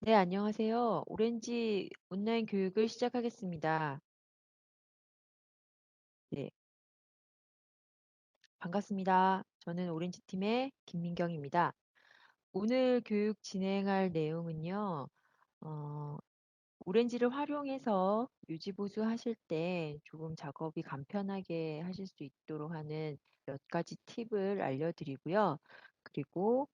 네, 안녕하세요. 오렌지 온라인 교육을 시작하겠습니다. 네, 반갑습니다. 저는 오렌지 팀의 김민경입니다. 오늘 교육 진행할 내용은요, 어, 오렌지를 활용해서 유지보수 하실 때 조금 작업이 간편하게 하실 수 있도록 하는 몇 가지 팁을 알려드리고요. 그리고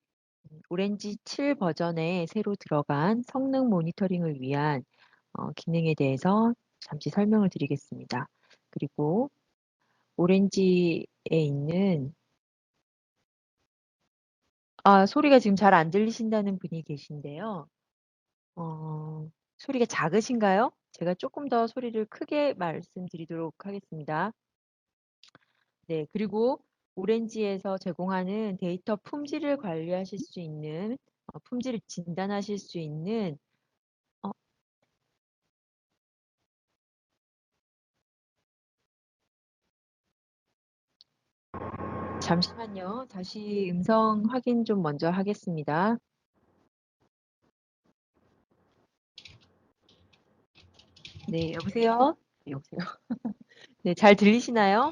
오렌지 7 버전에 새로 들어간 성능 모니터링을 위한 기능에 대해서 잠시 설명을 드리겠습니다. 그리고 오렌지에 있는 소리가 지금 잘 안 들리신다는 분이 계신데요. 어, 소리가 작으신가요? 제가 조금 더 소리를 크게 말씀드리도록 하겠습니다. 네, 그리고 오렌지에서 제공하는 데이터 품질을 관리하실 수 있는, 품질을 진단하실 수 있는, 어, 잠시만요. 다시 음성 확인 좀 먼저 하겠습니다. 네, 여보세요? 여보세요? 네, 잘 들리시나요?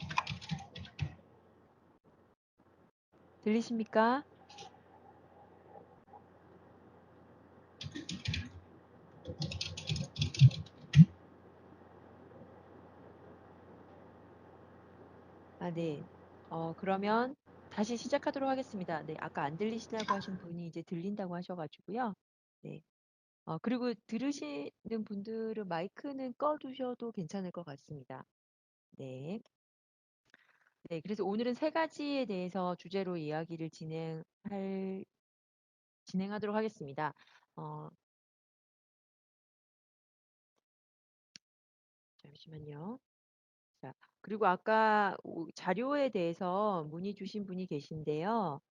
들리십니까? 네. 그러면 다시 시작하도록 하겠습니다. 네, 아까 안 들리시다고 하신 분이 이제 들린다고 하셔가지고요. 네. 그리고 들으시는 분들은 마이크는 꺼두셔도 괜찮을 것 같습니다. 네. 네, 그래서 오늘은 세 가지에 대해서 주제로 이야기를 진행하도록 하겠습니다. 어, 잠시만요. 자, 그리고 아까 자료에 대해서 문의 주신 분이 계신데요.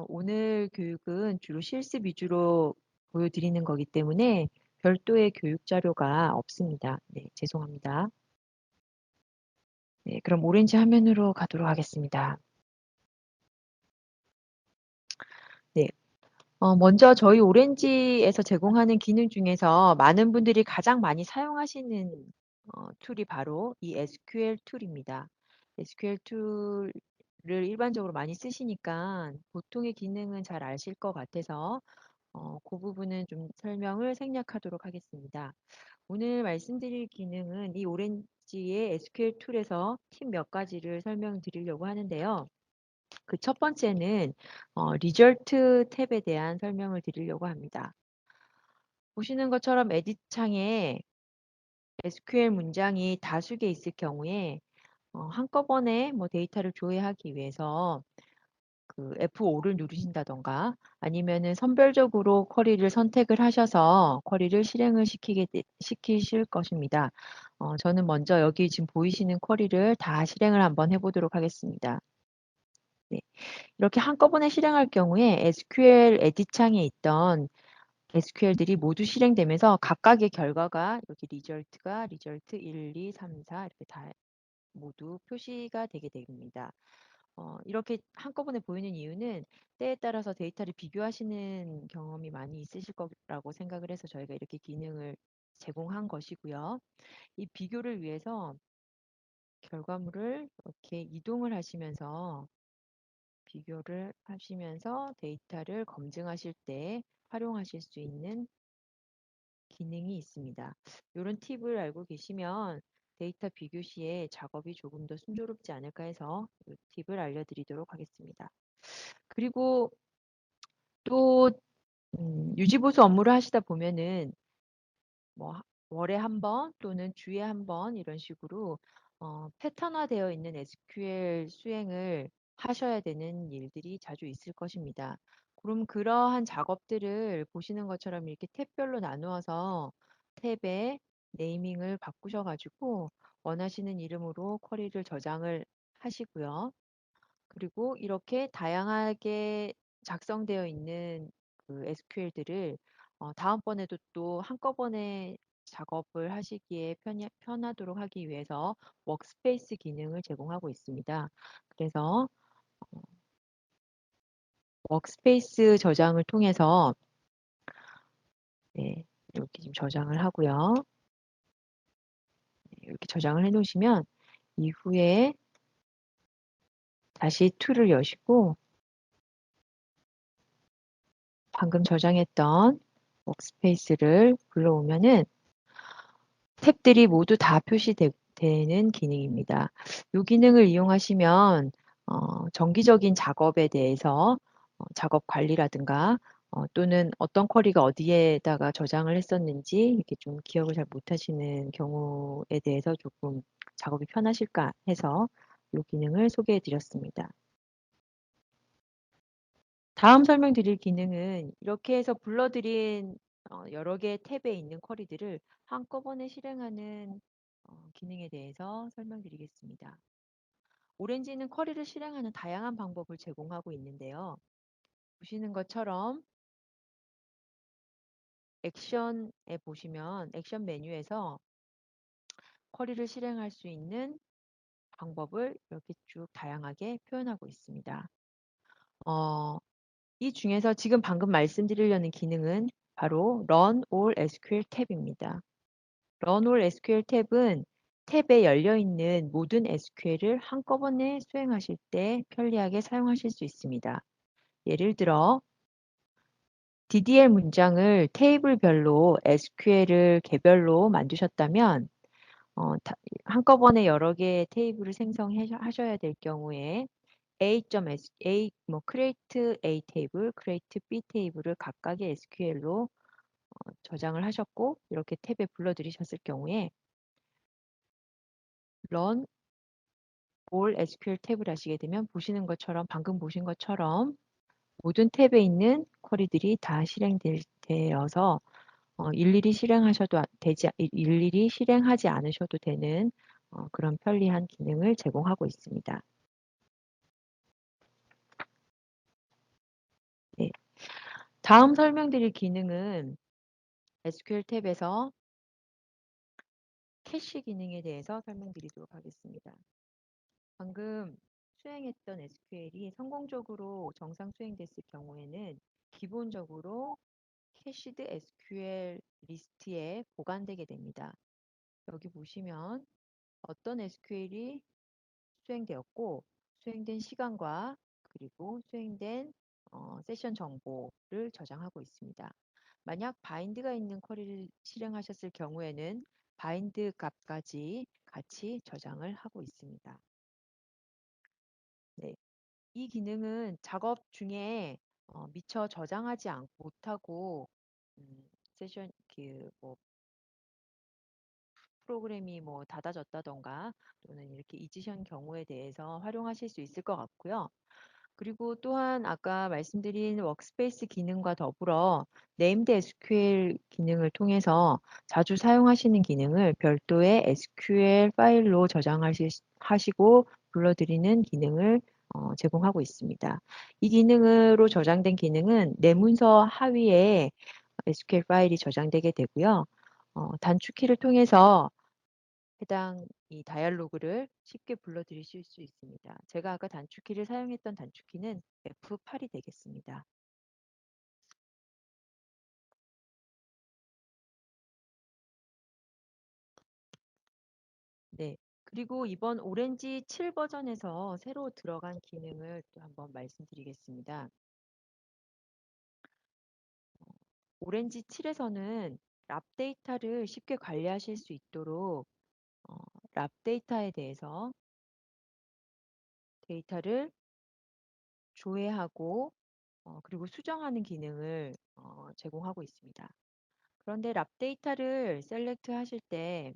오늘 교육은 주로 실습 위주로 보여드리는 거기 때문에 별도의 교육 자료가 없습니다. 네, 죄송합니다. 네, 그럼 오렌지 화면으로 가도록 하겠습니다. 네, 먼저 저희 오렌지에서 제공하는 기능 중에서 많은 분들이 가장 많이 사용하시는 툴이 바로 이 SQL 툴입니다. SQL 툴을 일반적으로 많이 쓰시니까 보통의 기능은 잘 아실 것 같아서 그 부분은 좀 설명을 생략하도록 하겠습니다. 오늘 말씀드릴 기능은 이 오렌지의 SQL 툴에서 팁 몇 가지를 설명드리려고 하는데요. 그 첫 번째는 리절트 탭에 대한 설명을 드리려고 합니다. 보시는 것처럼 에딧 창에 SQL 문장이 다수개 있을 경우에 한꺼번에 뭐 데이터를 조회하기 위해서 그 F5를 누르신다던가 아니면은 선별적으로 쿼리를 선택을 하셔서 쿼리를 실행을 시키실 것입니다. 저는 먼저 여기 지금 보이시는 쿼리를 다 실행을 한번 해보도록 하겠습니다. 네. 이렇게 한꺼번에 실행할 경우에 SQL 에딧 창에 있던 SQL들이 모두 실행되면서 각각의 결과가 이렇게 리절트 1, 2, 3, 4 이렇게 다 모두 표시가 되게 됩니다. 이렇게 한꺼번에 보이는 이유는 때에 따라서 데이터를 비교하시는 경험이 많이 있으실 거라고 생각을 해서 저희가 이렇게 기능을 제공한 것이고요. 이 비교를 위해서 결과물을 이렇게 이동을 하시면서 비교를 하시면서 데이터를 검증하실 때 활용하실 수 있는 기능이 있습니다. 이런 팁을 알고 계시면 데이터 비교 시에 작업이 조금 더 순조롭지 않을까 해서 이 팁을 알려드리도록 하겠습니다. 그리고 또 유지보수 업무를 하시다 보면은 뭐 월에 한 번 또는 주에 한 번 이런 식으로 패턴화되어 있는 SQL 수행을 하셔야 되는 일들이 자주 있을 것입니다. 그럼 그러한 작업들을 보시는 것처럼 이렇게 탭별로 나누어서 탭에 네이밍을 바꾸셔 가지고 원하시는 이름으로 쿼리를 저장을 하시고요. 그리고 이렇게 다양하게 작성되어 있는 그 SQL들을 다음번에도 또 한꺼번에 작업을 하시기에 편하도록 하기 위해서 워크스페이스 기능을 제공하고 있습니다. 그래서 워크스페이스 저장을 통해서 네. 이렇게 지금 저장을 하고요. 네, 이렇게 저장을 해 놓으시면 이후에 다시 툴을 여시고 방금 저장했던 워크스페이스를 불러오면은 탭들이 모두 다 되는 기능입니다. 이 기능을 이용하시면 정기적인 작업에 대해서 작업 관리라든가 또는 어떤 쿼리가 어디에다가 저장을 했었는지 이렇게 좀 기억을 잘 못하시는 경우에 대해서 조금 작업이 편하실까 해서 이 기능을 소개해 드렸습니다. 다음 설명드릴 기능은 이렇게 해서 불러드린 여러 개의 탭에 있는 쿼리들을 한꺼번에 실행하는 기능에 대해서 설명드리겠습니다. 오렌지는 쿼리를 실행하는 다양한 방법을 제공하고 있는데요. 보시는 것처럼 액션에 보시면 액션 메뉴에서 쿼리를 실행할 수 있는 방법을 이렇게 쭉 다양하게 표현하고 있습니다. 어, 이 중에서 지금 방금 말씀드리려는 기능은 바로 Run All SQL 탭입니다. Run All SQL 탭은 탭에 열려 있는 모든 SQL을 한꺼번에 수행하실 때 편리하게 사용하실 수 있습니다. 예를 들어 DDL 문장을 테이블별로 SQL을 개별로 만드셨다면 한꺼번에 여러 개의 테이블을 생성하셔야 될 경우에 A 뭐 create A 테이블, create B 테이블을 각각의 SQL로 저장을 하셨고 이렇게 탭에 불러들이셨을 경우에 run all SQL 탭을 하시게 되면 보시는 것처럼 방금 보신 것처럼 모든 탭에 있는 쿼리들이 다 실행되어서 일일이 실행하지 않으셔도 되는 그런 편리한 기능을 제공하고 있습니다. 네. 다음 설명드릴 기능은 SQL 탭에서 캐시 기능에 대해서 설명드리도록 하겠습니다. 방금 수행했던 SQL이 성공적으로 정상 수행됐을 경우에는 기본적으로 캐시드 SQL 리스트에 보관되게 됩니다. 여기 보시면 어떤 SQL이 수행되었고 수행된 시간과 그리고 수행된 세션 정보를 저장하고 있습니다. 만약 바인드가 있는 쿼리를 실행하셨을 경우에는 바인드 값까지 같이 저장을 하고 있습니다. 네, 이 기능은 작업 중에 미처 저장하지 못하고 세션 뭐 프로그램이 뭐 닫아졌다던가 또는 이렇게 잊으신 경우에 대해서 활용하실 수 있을 것 같고요. 그리고 또한 아까 말씀드린 워크스페이스 기능과 더불어 네임드 SQL 기능을 통해서 자주 사용하시는 기능을 별도의 SQL 파일로 하시고 불러들이는 기능을 제공하고 있습니다. 이 기능으로 저장된 기능은 내 문서 하위에 SQL 파일이 저장되게 되고요. 단축키를 통해서 해당 이 다이얼로그를 쉽게 불러들이실 수 있습니다. 제가 아까 단축키를 사용했던 단축키는 F8이 되겠습니다. 네. 그리고 이번 오렌지 7 버전에서 새로 들어간 기능을 또 한번 말씀드리겠습니다. 오렌지 7에서는 랍 데이터를 쉽게 관리하실 수 있도록 어, 랍 데이터에 대해서 데이터를 조회하고 그리고 수정하는 기능을 제공하고 있습니다. 그런데 랍 데이터를 셀렉트 하실 때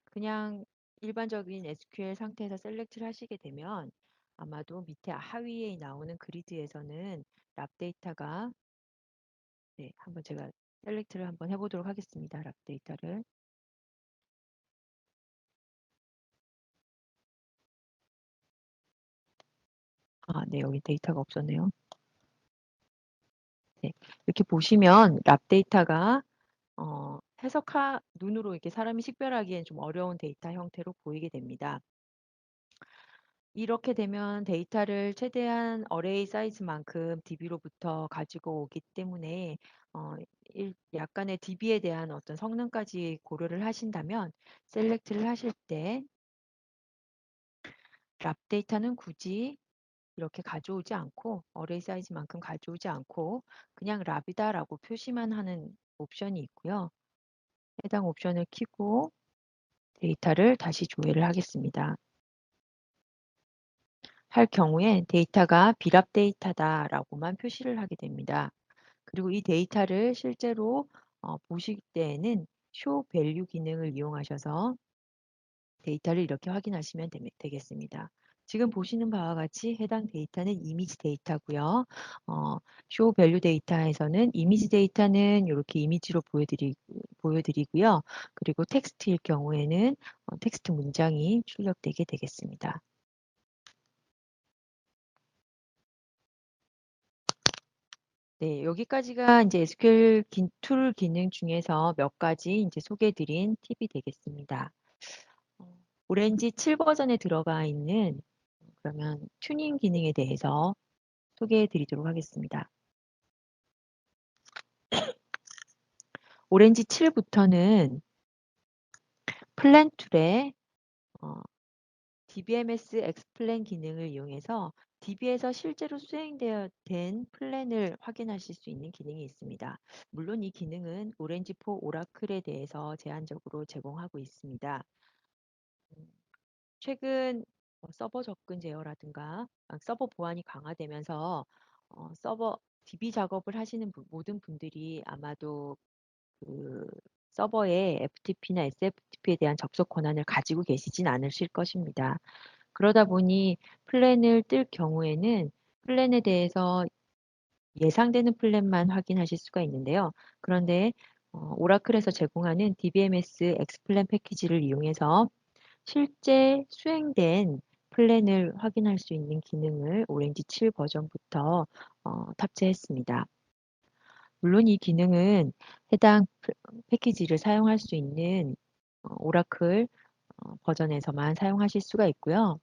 그냥 일반적인 SQL 상태에서 셀렉트를 하시게 되면 아마도 밑에 하위에 나오는 그리드에서는 랍 데이터가 네, 한번 제가 셀렉트를 한번 해보도록 하겠습니다. 랍 데이터를. 아, 네, 여기 데이터가 없었네요. 네, 이렇게 보시면 랍 데이터가 눈으로 이렇게 사람이 식별하기엔 좀 어려운 데이터 형태로 보이게 됩니다. 이렇게 되면 데이터를 최대한 어레이 사이즈만큼 DB로부터 가지고 오기 때문에 어 약간의 DB에 대한 어떤 성능까지 고려를 하신다면 셀렉트를 하실 때 랍 데이터는 굳이 이렇게 가져오지 않고 어레이 사이즈만큼 가져오지 않고 그냥 랍이다라고 표시만 하는 옵션이 있고요. 해당 옵션을 켜고 데이터를 다시 조회를 하겠습니다. 할 경우에 데이터가 비랍 데이터다라고만 표시를 하게 됩니다. 그리고 이 데이터를 실제로 보실 때에는 show value 기능을 이용하셔서 데이터를 이렇게 확인하시면 되겠습니다. 지금 보시는 바와 같이 해당 데이터는 이미지 데이터고요. show value 데이터에서는 이미지 데이터는 이렇게 이미지로 보여드리고요. 그리고 텍스트일 경우에는 텍스트 문장이 출력되게 되겠습니다. 네, 여기까지가 이제 SQL 툴 기능 중에서 몇 가지 이제 소개해 드린 팁이 되겠습니다. 어, 오렌지 7 버전에 들어가 있는 그러면 튜닝 기능에 대해서 소개해 드리도록 하겠습니다. 오렌지 7부터는 플랜 툴에 DBMS 엑스플랜 기능을 이용해서 DB에서 실제로 수행되어 된 플랜을 확인하실 수 있는 기능이 있습니다. 물론 이 기능은 오렌지 4 오라클에 대해서 제한적으로 제공하고 있습니다. 음, 최근 서버 접근 제어라든가 서버 보안이 강화되면서 서버 DB 작업을 하시는 모든 분들이 아마도 그 서버에 FTP나 SFTP에 대한 접속 권한을 가지고 계시진 않으실 것입니다. 그러다 보니 플랜을 뜰 경우에는 플랜에 대해서 예상되는 플랜만 확인하실 수가 있는데요. 그런데 오라클에서 제공하는 DBMS 엑스플랜 패키지를 이용해서 실제 수행된 플랜을 확인할 수 있는 기능을 오렌지 7 버전부터 탑재했습니다. 물론 이 기능은 해당 패키지를 사용할 수 있는 오라클 버전에서만 사용하실 수가 있고요.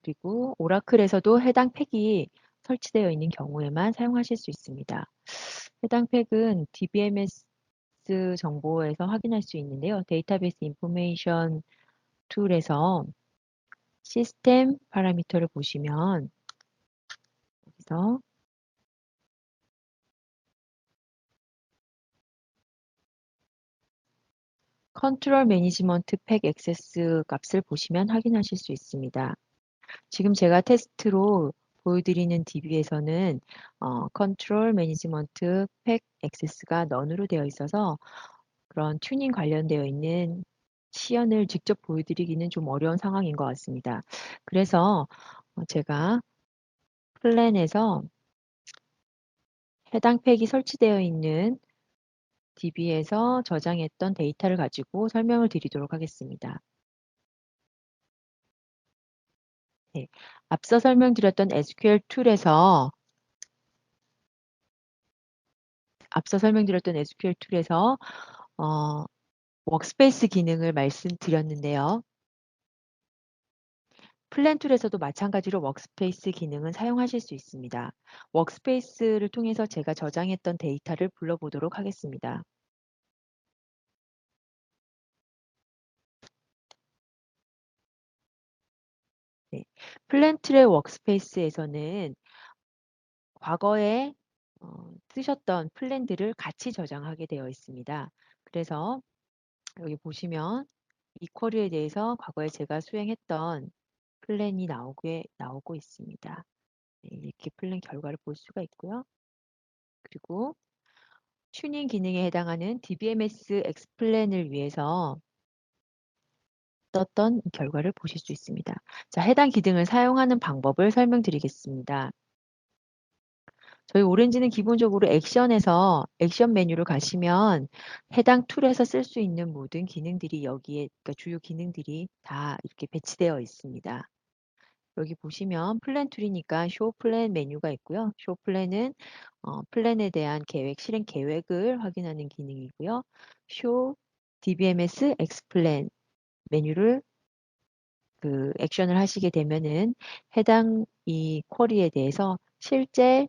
그리고 오라클에서도 해당 팩이 설치되어 있는 경우에만 사용하실 수 있습니다. 해당 팩은 DBMS 정보에서 확인할 수 있는데요. 데이터베이스 인포메이션 툴에서 시스템 파라미터를 보시면 여기서 컨트롤 매니지먼트 팩 액세스 값을 보시면 확인하실 수 있습니다. 지금 제가 테스트로 보여드리는 DB에서는 컨트롤 매니지먼트 팩 액세스가 넌으로 되어 있어서 그런 튜닝 관련되어 있는 시연을 직접 보여드리기는 좀 어려운 상황인 것 같습니다. 그래서 제가 플랜에서 해당 팩이 설치되어 있는 DB에서 저장했던 데이터를 가지고 설명을 드리도록 하겠습니다. 네, 앞서 설명드렸던 SQL 툴에서 어, 워크스페이스 기능을 말씀드렸는데요. 플랜 툴에서도 마찬가지로 워크스페이스 기능은 사용하실 수 있습니다. 워크스페이스를 통해서 제가 저장했던 데이터를 불러보도록 하겠습니다. 네, 플랜 툴의 워크스페이스에서는 과거에 쓰셨던 플랜들을 같이 저장하게 되어 있습니다. 그래서 여기 보시면 이 쿼리에 대해서 과거에 제가 수행했던 플랜이 나오고 있습니다. 네, 이렇게 플랜 결과를 볼 수가 있고요. 그리고 튜닝 기능에 해당하는 DBMS 엑스플랜을 위해서 떴던 결과를 보실 수 있습니다. 자, 해당 기능을 사용하는 방법을 설명드리겠습니다. 저희 오렌지는 기본적으로 액션에서 액션 메뉴로 가시면 해당 툴에서 쓸 수 있는 모든 기능들이 여기에 그러니까 주요 기능들이 다 이렇게 배치되어 있습니다. 여기 보시면 플랜 툴이니까 쇼 플랜 메뉴가 있고요. 쇼 플랜은 플랜에 대한 실행 계획을 확인하는 기능이고요. 쇼 DBMS 엑스플랜 메뉴를 액션을 하시게 되면은 해당 이 쿼리에 대해서 실제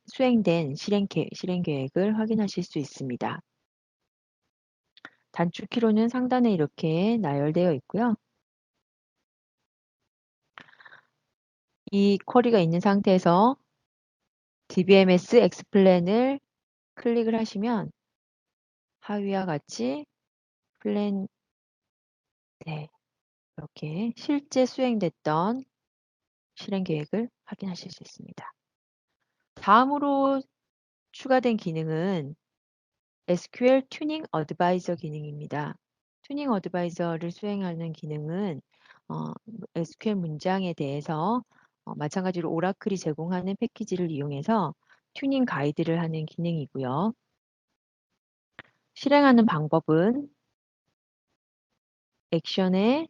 수행된 실행 계획을 확인하실 수 있습니다. 단축키로는 상단에 이렇게 나열되어 있고요. 이 쿼리가 있는 상태에서 DBMS 엑스플랜을 클릭을 하시면 하위와 같이 플랜, 네, 이렇게 실제 수행됐던 실행 계획을 확인하실 수 있습니다. 다음으로 추가된 기능은 SQL 튜닝 어드바이저 기능입니다. 튜닝 어드바이저를 수행하는 기능은 SQL 문장에 대해서 마찬가지로 오라클이 제공하는 패키지를 이용해서 튜닝 가이드를 하는 기능이고요. 실행하는 방법은 액션에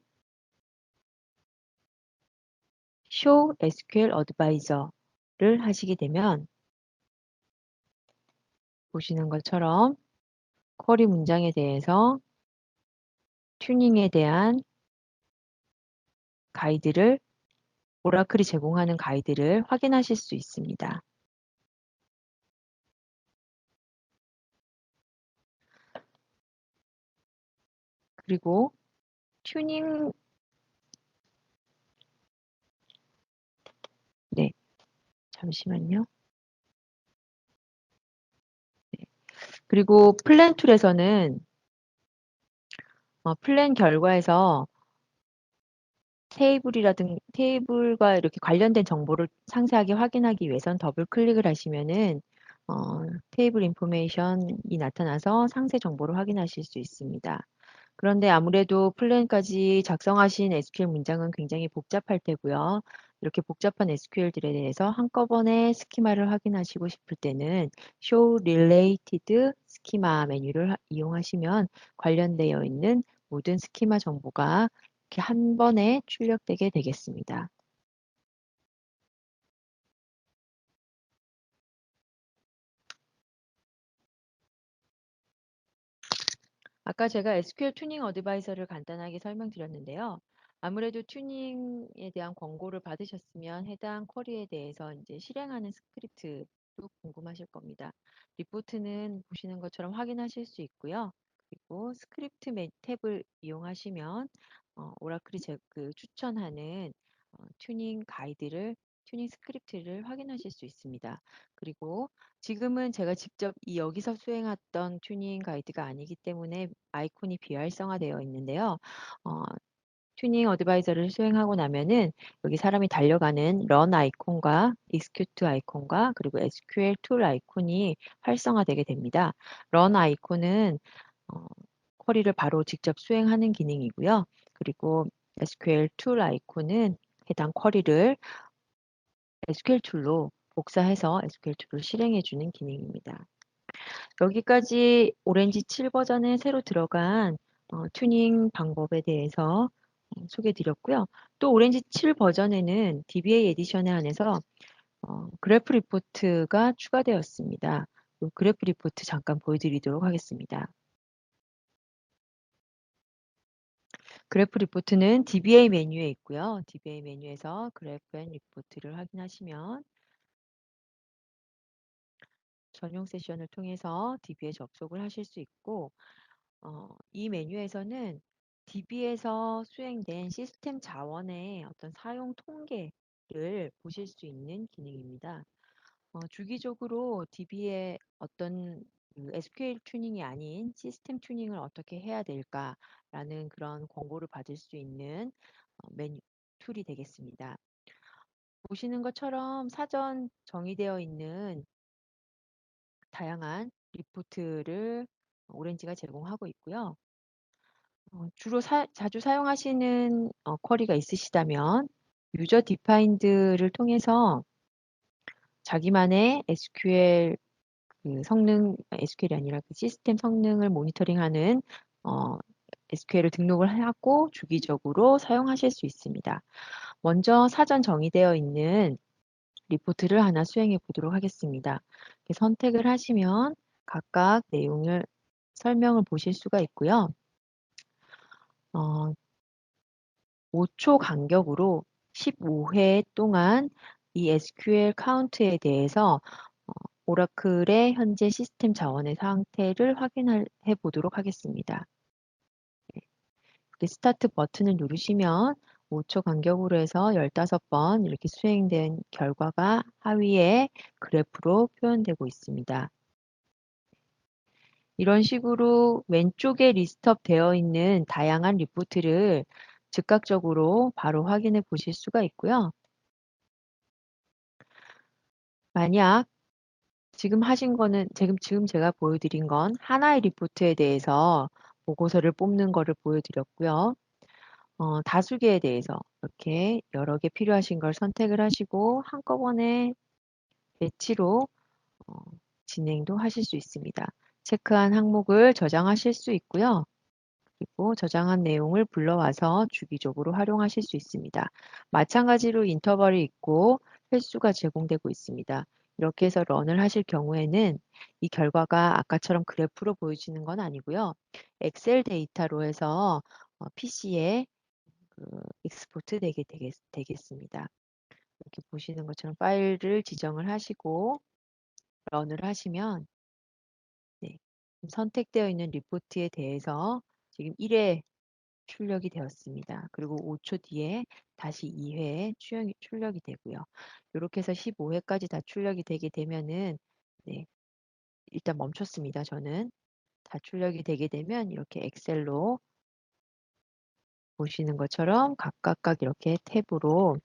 Show SQL Advisor를 하시게 되면 보시는 것처럼 쿼리 문장에 대해서 튜닝에 대한 가이드를 오라클이 제공하는 가이드를 확인하실 수 있습니다. 그리고 튜닝, 네, 잠시만요. 네. 그리고 플랜 툴에서는 플랜 결과에서 테이블과 이렇게 관련된 정보를 상세하게 확인하기 위해선 더블 클릭을 하시면은 테이블 인포메이션이 나타나서 상세 정보를 확인하실 수 있습니다. 그런데 아무래도 플랜까지 작성하신 SQL 문장은 굉장히 복잡할 테고요. 이렇게 복잡한 SQL들에 대해서 한꺼번에 스키마를 확인하시고 싶을 때는 Show Related Schema 메뉴를 이용하시면 관련되어 있는 모든 스키마 정보가 이렇게 한 번에 출력되게 되겠습니다. 아까 제가 SQL 튜닝 어드바이저를 간단하게 설명드렸는데요. 아무래도 튜닝에 대한 권고를 받으셨으면 해당 쿼리에 대해서 이제 실행하는 스크립트도 궁금하실 겁니다. 리포트는 보시는 것처럼 확인하실 수 있고요. 그리고 스크립트 탭을 이용하시면 오라클이 추천하는 튜닝 가이드를 튜닝 스크립트를 확인하실 수 있습니다. 그리고 지금은 제가 직접 여기서 수행했던 튜닝 가이드가 아니기 때문에 아이콘이 비활성화되어 있는데요. 어, 튜닝 어드바이저를 수행하고 나면은 여기 사람이 달려가는 런 아이콘과 익스큐트 아이콘과 그리고 SQL 툴 아이콘이 활성화되게 됩니다. 런 아이콘은 어, 쿼리를 바로 직접 수행하는 기능이고요. 그리고 SQL 툴 아이콘은 해당 쿼리를 SQL 툴로 복사해서 SQL 툴로 실행해 주는 기능입니다. 여기까지 오렌지 7 버전에 새로 들어간 튜닝 방법에 대해서 소개해 드렸고요. 또 오렌지 7 버전에는 DBA 에디션에 한해서 그래프 리포트가 추가되었습니다. 이 그래프 리포트 잠깐 보여드리도록 하겠습니다. 그래프 리포트는 DBA 메뉴에 있고요. DBA 메뉴에서 그래프 앤 리포트를 확인하시면 전용 세션을 통해서 DB에 접속을 하실 수 있고 이 메뉴에서는 DB에서 수행된 시스템 자원의 어떤 사용 통계를 보실 수 있는 기능입니다. 주기적으로 DB의 어떤 SQL 튜닝이 아닌 시스템 튜닝을 어떻게 해야 될까라는 그런 권고를 받을 수 있는 메뉴 툴이 되겠습니다. 보시는 것처럼 사전 정의되어 있는 다양한 리포트를 오렌지가 제공하고 있고요. 주로 자주 사용하시는 쿼리가 있으시다면 유저 디파인드를 통해서 자기만의 SQL SQL이 아니라 그 시스템 성능을 모니터링하는 SQL을 등록을 하고 주기적으로 사용하실 수 있습니다. 먼저 사전 정의되어 있는 리포트를 하나 수행해 보도록 하겠습니다. 선택을 하시면 각각 내용을 설명을 보실 수가 있고요. 5초 간격으로 15회 동안 이 SQL 카운트에 대해서 오라클의 현재 시스템 자원의 상태를 확인해 보도록 하겠습니다. 이렇게 스타트 버튼을 누르시면 5초 간격으로 해서 15번 이렇게 수행된 결과가 하위에 그래프로 표현되고 있습니다. 이런 식으로 왼쪽에 리스트업 되어 있는 다양한 리포트를 즉각적으로 바로 확인해 보실 수가 있고요. 만약 지금 하신 거는 지금 제가 보여드린 건 하나의 리포트에 대해서 보고서를 뽑는 거를 보여드렸고요. 다수개에 대해서 이렇게 여러 개 필요하신 걸 선택을 하시고 한꺼번에 배치로 어, 진행도 하실 수 있습니다. 체크한 항목을 저장하실 수 있고요. 그리고 저장한 내용을 불러와서 주기적으로 활용하실 수 있습니다. 마찬가지로 인터벌이 있고 횟수가 제공되고 있습니다. 이렇게 해서 런을 하실 경우에는 이 결과가 아까처럼 그래프로 보여지는 건 아니고요. 엑셀 데이터로 해서 PC에 익스포트 되겠습니다. 이렇게 보시는 것처럼 파일을 지정을 하시고 런을 하시면 네, 선택되어 있는 리포트에 대해서 지금 1회 출력이 되었습니다. 그리고 5초 뒤에 다시 2회 출력이 되고요. 이렇게 해서 15회까지 다 출력이 되게 되면은 네, 일단 멈췄습니다. 저는 다 출력이 되게 되면 이렇게 엑셀로 보시는 것처럼 각각 이렇게 탭으로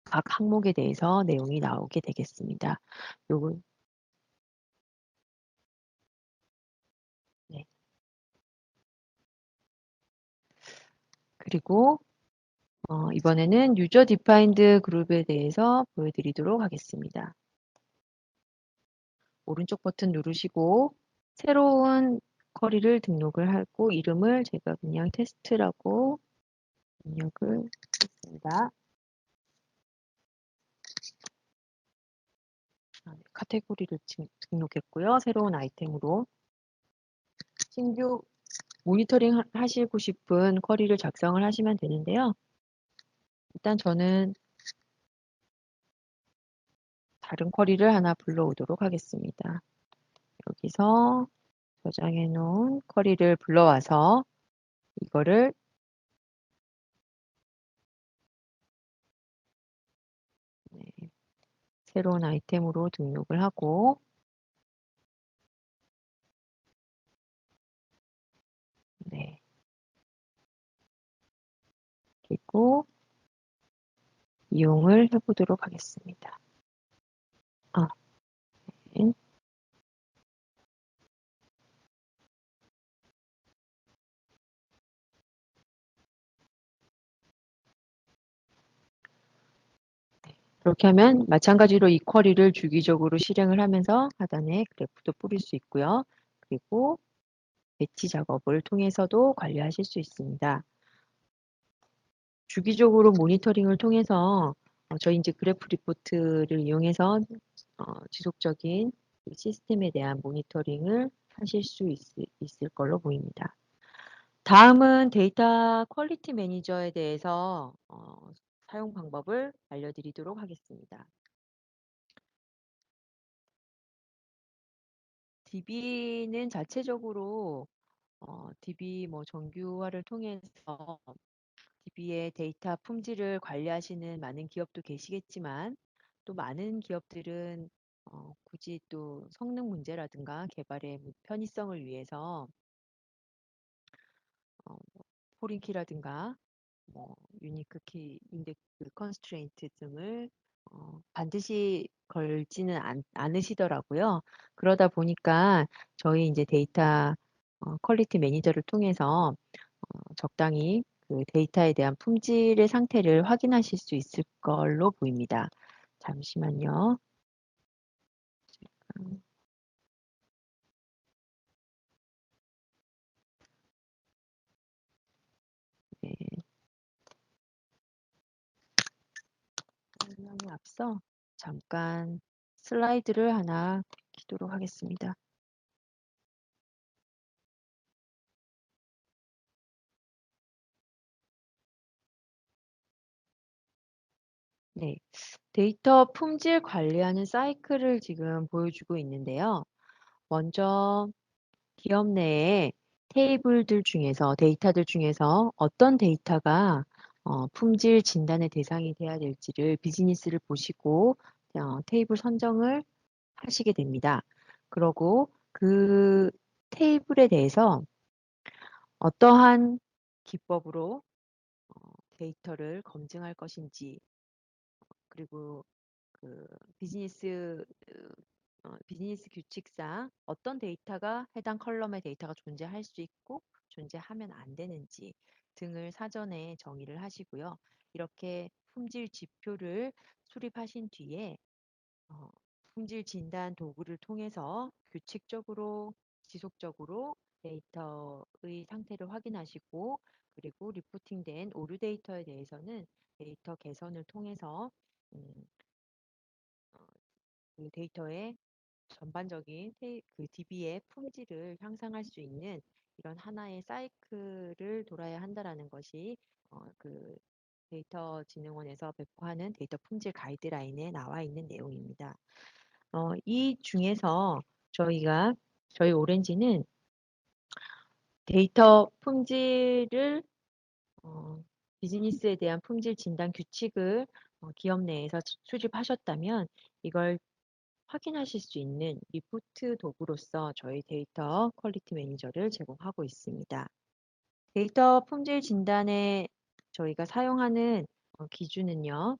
각 항목에 대해서 내용이 나오게 되겠습니다. 요거 네. 그리고 이번에는 유저 디파인드 그룹에 대해서 보여드리도록 하겠습니다. 오른쪽 버튼 누르시고 새로운 쿼리를 등록을 하고 이름을 제가 그냥 테스트라고 입력을 했습니다. 카테고리를 등록했고요. 새로운 아이템으로 신규 모니터링 하시고 싶은 쿼리를 작성을 하시면 되는데요. 일단 저는 다른 쿼리를 하나 불러오도록 하겠습니다. 여기서 저장해 놓은 쿼리를 불러와서 이거를 네, 새로운 아이템으로 등록을 하고 네, 그리고 이용을 해보도록 하겠습니다. 네. 그렇게 하면 마찬가지로 이 쿼리를 주기적으로 실행을 하면서 하단에 그래프도 뿌릴 수 있고요. 그리고 배치 작업을 통해서도 관리하실 수 있습니다. 주기적으로 모니터링을 통해서 저희 이제 그래프 리포트를 이용해서 지속적인 시스템에 대한 모니터링을 하실 수 있을 걸로 보입니다. 다음은 데이터 퀄리티 매니저에 대해서 사용 방법을 알려드리도록 하겠습니다. DB는 자체적으로 DB 뭐 정규화를 통해서 DB의 데이터 품질을 관리하시는 많은 기업도 계시겠지만 또 많은 기업들은 굳이 또 성능 문제라든가 개발의 편의성을 위해서 뭐 포린키라든가 뭐 유니크 키 인덱스 컨스트레인트 등을 반드시 걸지는 않으시더라고요. 그러다 보니까 저희 이제 데이터 퀄리티 매니저를 통해서 적당히 그 데이터에 대한 품질의 상태를 확인하실 수 있을 걸로 보입니다. 잠시만요. 네, 설명에 앞서 잠깐 슬라이드를 하나 키도록 하겠습니다. 네. 데이터 품질 관리하는 사이클을 지금 보여주고 있는데요. 먼저 기업 내에 테이블들 중에서 데이터들 중에서 어떤 데이터가 품질 진단의 대상이 돼야 될지를 비즈니스를 보시고 테이블 선정을 하시게 됩니다. 그러고 그 테이블에 대해서 어떠한 기법으로 데이터를 검증할 것인지, 그리고 그 비즈니스 비즈니스 규칙상 어떤 데이터가 해당 컬럼의 데이터가 존재할 수 있고 존재하면 안 되는지 등을 사전에 정의를 하시고요. 이렇게 품질 지표를 수립하신 뒤에 어, 품질 진단 도구를 통해서 규칙적으로 지속적으로 데이터의 상태를 확인하시고, 그리고 리포팅된 오류 데이터에 대해서는 데이터 개선을 통해서 음, 그 데이터의 전반적인 그 DB의 품질을 향상할 수 있는 이런 하나의 사이클을 돌아야 한다라는 것이 그 데이터 진흥원에서 배포하는 데이터 품질 가이드라인에 나와 있는 내용입니다. 이 중에서 저희 오렌지는 데이터 품질을 비즈니스에 대한 품질 진단 규칙을 기업 내에서 수립하셨다면 이걸 확인하실 수 있는 리포트 도구로서 저희 데이터 퀄리티 매니저를 제공하고 있습니다. 데이터 품질 진단에 저희가 사용하는 기준은요.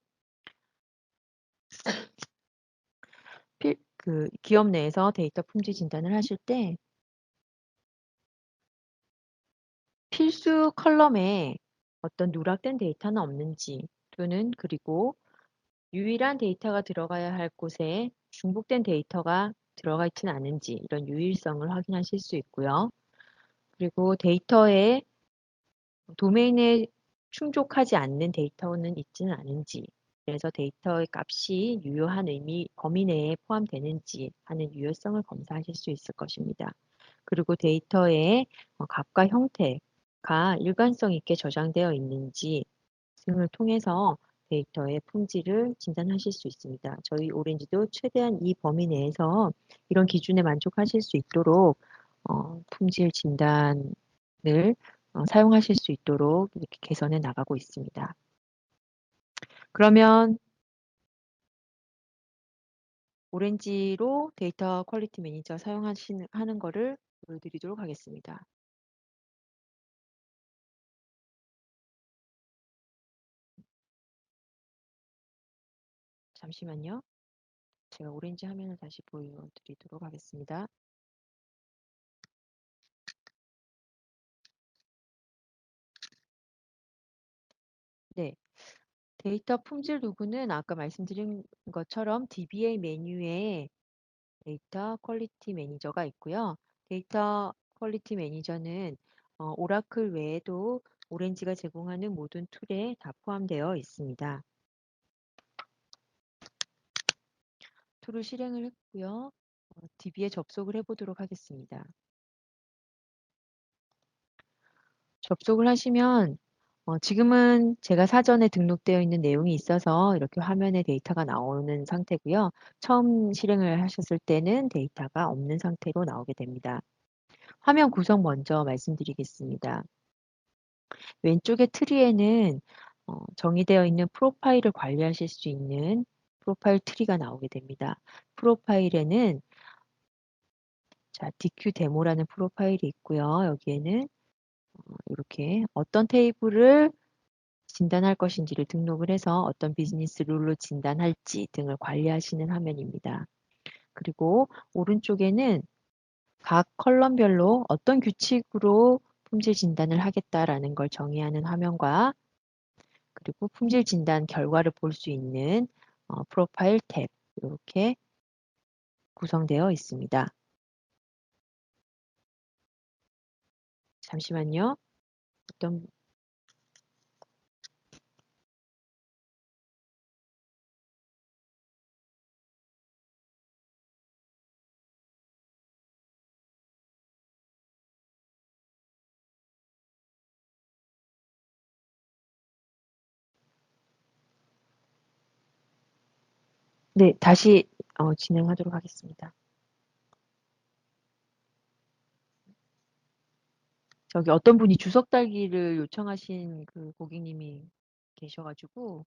그 기업 내에서 데이터 품질 진단을 하실 때 필수 컬럼에 어떤 누락된 데이터는 없는지, 또는 그리고 유일한 데이터가 들어가야 할 곳에 중복된 데이터가 들어가 있지는 않은지, 이런 유일성을 확인하실 수 있고요. 그리고 데이터의 도메인에 충족하지 않는 데이터는 있지는 않은지, 그래서 데이터의 값이 유효한 범위 내에 포함되는지 하는 유효성을 검사하실 수 있을 것입니다. 그리고 데이터의 값과 형태가 일관성 있게 저장되어 있는지 등을 통해서 데이터의 품질을 진단하실 수 있습니다. 저희 오렌지도 최대한 이 범위 내에서 이런 기준에 만족하실 수 있도록 품질 진단을 사용하실 수 있도록 이렇게 개선해 나가고 있습니다. 그러면 오렌지로 데이터 퀄리티 매니저 하는 거를 보여드리도록 하겠습니다. 잠시만요. 제가 오렌지 화면을 다시 보여드리도록 하겠습니다. 네. 데이터 품질 도구는 아까 말씀드린 것처럼 DBA 메뉴에 데이터 퀄리티 매니저가 있고요. 데이터 퀄리티 매니저는 오라클 외에도 오렌지가 제공하는 모든 툴에 다 포함되어 있습니다. 툴을 실행을 했고요. DB에 접속을 해보도록 하겠습니다. 접속을 하시면 지금은 제가 사전에 등록되어 있는 내용이 있어서 이렇게 화면에 데이터가 나오는 상태고요. 처음 실행을 하셨을 때는 데이터가 없는 상태로 나오게 됩니다. 화면 구성 먼저 말씀드리겠습니다. 왼쪽의 트리에는 정의되어 있는 프로파일을 관리하실 수 있는 프로파일 트리가 나오게 됩니다. 프로파일에는 DQ 데모라는 프로파일이 있고요. 여기에는 이렇게 어떤 테이블을 진단할 것인지를 등록을 해서 어떤 비즈니스 룰로 진단할지 등을 관리하시는 화면입니다. 그리고 오른쪽에는 각 컬럼별로 어떤 규칙으로 품질 진단을 하겠다라는 걸 정의하는 화면과, 그리고 품질 진단 결과를 볼 수 있는 프로파일 탭, 이렇게 구성되어 있습니다. 잠시만요. 어떤 네, 다시 진행하도록 하겠습니다. 저기 어떤 분이 주석 달기를 요청하신 그 고객님이 계셔가지고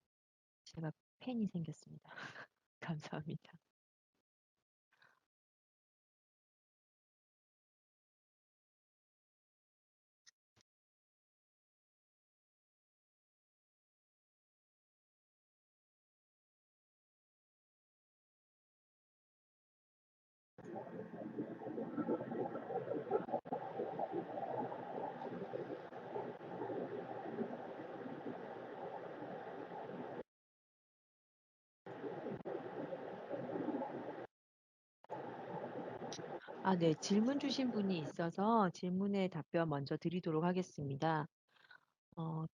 제가 팬이 생겼습니다. 감사합니다. 아, 네. 질문 주신 분이 있어서 질문에 답변 먼저 드리도록 하겠습니다.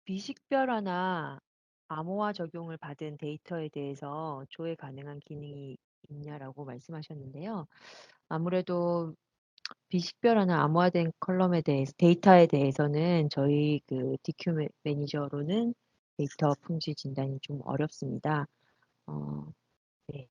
비식별화나 암호화 적용을 받은 데이터에 대해서 조회 가능한 기능이 있냐라고 말씀하셨는데요. 아무래도 비식별화나 암호화된 컬럼에 대해서, 데이터에 대해서는 저희 그 DQ 매니저로는 데이터 품질 진단이 좀 어렵습니다. 어, 네.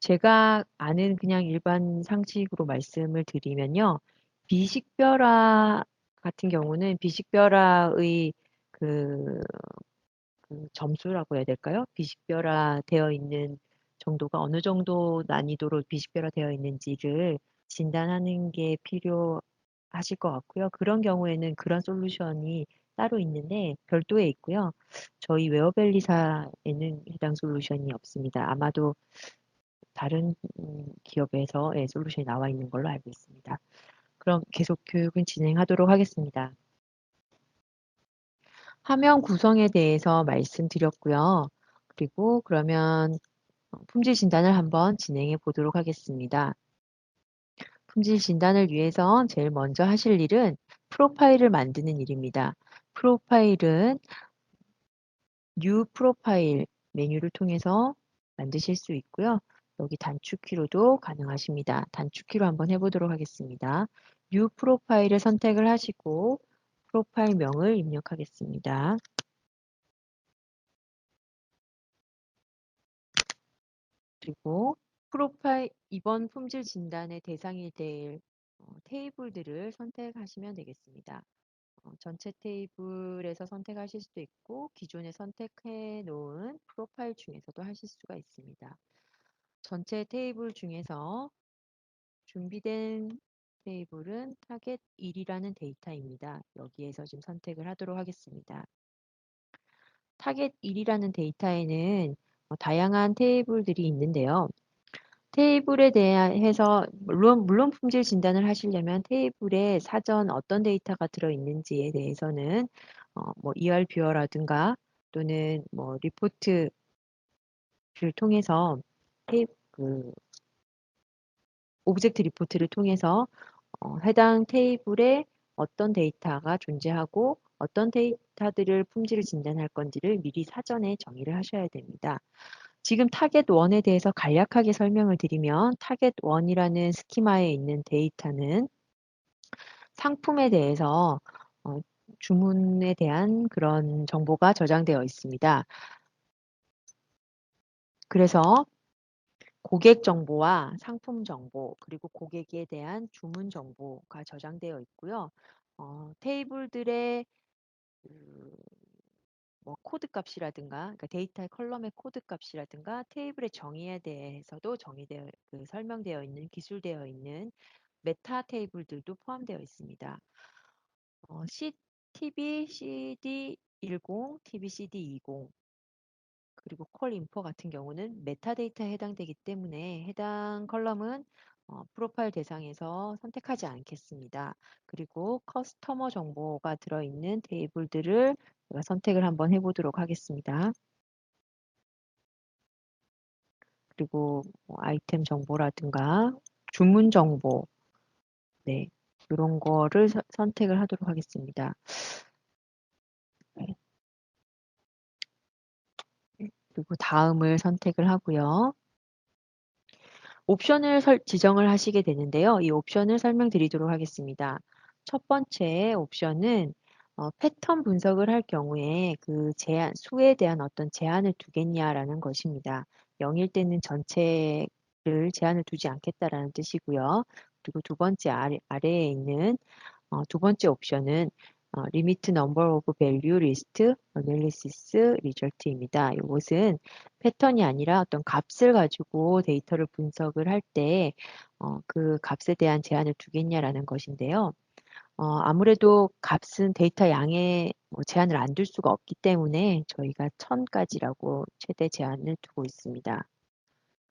제가 아는 그냥 일반 상식으로 말씀을 드리면요. 비식별화 같은 경우는 비식별화의 그, 그 점수라고 해야 될까요? 비식별화 되어 있는 정도가 어느 정도 난이도로 비식별화 되어 있는지를 진단하는 게 필요하실 것 같고요. 그런 경우에는 그런 솔루션이 따로 있는데 별도에 있고요. 저희 웨어밸리사에는 해당 솔루션이 없습니다. 아마도 다른 기업에서 예, 솔루션이 나와 있는 걸로 알고 있습니다. 그럼 계속 교육은 진행하도록 하겠습니다. 화면 구성에 대해서 말씀드렸고요. 그리고 그러면 품질 진단을 한번 진행해 보도록 하겠습니다. 품질 진단을 위해서 제일 먼저 하실 일은 프로파일을 만드는 일입니다. 프로파일은 New 프로파일 메뉴를 통해서 만드실 수 있고요. 여기 단축키로도 가능하십니다. 단축키로 한번 해보도록 하겠습니다. New 프로파일을 선택을 하시고 프로파일명을 입력하겠습니다. 그리고 프로파일 이번 품질 진단의 대상이 될 테이블들을 선택하시면 되겠습니다. 전체 테이블에서 선택하실 수도 있고 기존에 선택해 놓은 프로파일 중에서도 하실 수가 있습니다. 전체 테이블 중에서 준비된 테이블은 타겟 1이라는 데이터입니다. 여기에서 지금 선택을 하도록 하겠습니다. 타겟 1이라는 데이터에는 다양한 테이블들이 있는데요. 테이블에 대해서 물론 품질 진단을 하시려면 테이블에 사전 어떤 데이터가 들어있는지에 대해서는 뭐 ER 뷰어라든가 또는 뭐 리포트를 통해서 그 오브젝트 리포트를 통해서 해당 테이블에 어떤 데이터가 존재하고 어떤 데이터들을 품질을 진단할 건지를 미리 사전에 정의를 하셔야 됩니다. 지금 타겟 1에 대해서 간략하게 설명을 드리면 타겟 1이라는 스키마에 있는 데이터는 상품에 대해서 주문에 대한 그런 정보가 저장되어 있습니다. 그래서 고객 정보와 상품 정보, 그리고 고객에 대한 주문 정보가 저장되어 있고요. 테이블들의 그 뭐 코드 값이라든가, 그러니까 데이터의 컬럼의 코드 값이라든가, 테이블의 정의에 대해서도 정의되어, 설명되어 있는, 기술되어 있는 메타 테이블들도 포함되어 있습니다. TBCD10, TBCD20, 그리고 콜 인포 같은 경우는 메타데이터에 해당되기 때문에 해당 컬럼은 프로파일 대상에서 선택하지 않겠습니다. 그리고 커스터머 정보가 들어있는 테이블들을 제가 선택을 한번 해보도록 하겠습니다. 그리고 뭐 아이템 정보라든가 주문 정보, 네, 이런 거를 선택을 하도록 하겠습니다. 네, 그리고 다음을 선택을 하고요. 옵션을 지정을 하시게 되는데요. 이 옵션을 설명드리도록 하겠습니다. 첫 번째 옵션은 패턴 분석을 할 경우에 그 제한 수에 대한 어떤 제한을 두겠냐라는 것입니다. 0일 때는 전체를 제한을 두지 않겠다라는 뜻이고요. 그리고 두 번째 아래에 있는 두 번째 옵션은 Limit Number of Value List Analysis Result입니다. 이것은 패턴이 아니라 어떤 값을 가지고 데이터를 분석을 할 때 그 값에 대한 제한을 두겠냐라는 것인데요. 아무래도 값은 데이터 양에 뭐 제한을 안 둘 수가 없기 때문에 저희가 1000 까지라고 최대 제한을 두고 있습니다.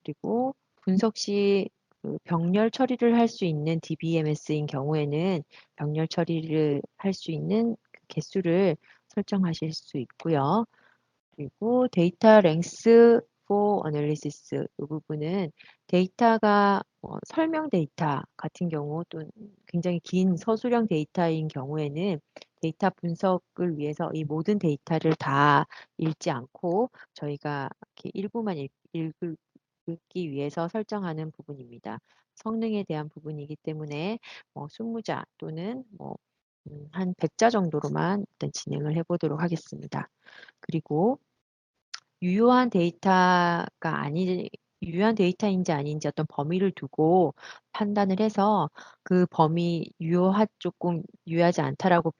그리고 분석 시 그 병렬 처리를 할 수 있는 DBMS인 경우에는 병렬 처리를 할 수 있는 그 개수를 설정하실 수 있고요. 그리고 데이터 랭스 for analysis 이 부분은 데이터가 설명 데이터 같은 경우 또 굉장히 긴 서술형 데이터인 경우에는 데이터 분석을 위해서 이 모든 데이터를 다 읽지 않고 저희가 이렇게 일부만 읽기 위해서 설정하는 부분입니다. 성능에 대한 부분이기 때문에 20자 또는 한 100자 정도로만 일단 진행을 해 보도록 하겠습니다. 그리고 유효한 데이터가 아니 유효한 데이터인지 아닌지 어떤 범위를 두고 판단을 해서 그 범위 조금 유효하지 않다라고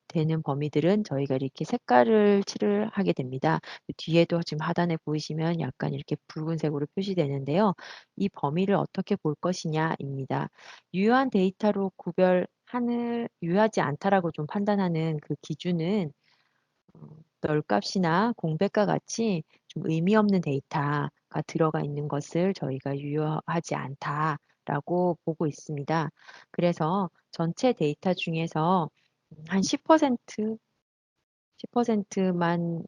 되는 범위들은 저희가 이렇게 색깔을 칠을 하게 됩니다. 그 뒤에도 지금 하단에 보이시면 약간 이렇게 붉은색으로 표시되는데요. 이 범위를 어떻게 볼 것이냐입니다. 유효한 데이터로 유효하지 않다라고 좀 판단하는 그 기준은 널값이나 공백과 같이 좀 의미 없는 데이터가 들어가 있는 것을 저희가 유효하지 않다라고 보고 있습니다. 그래서 전체 데이터 중에서 한 10%, 10%만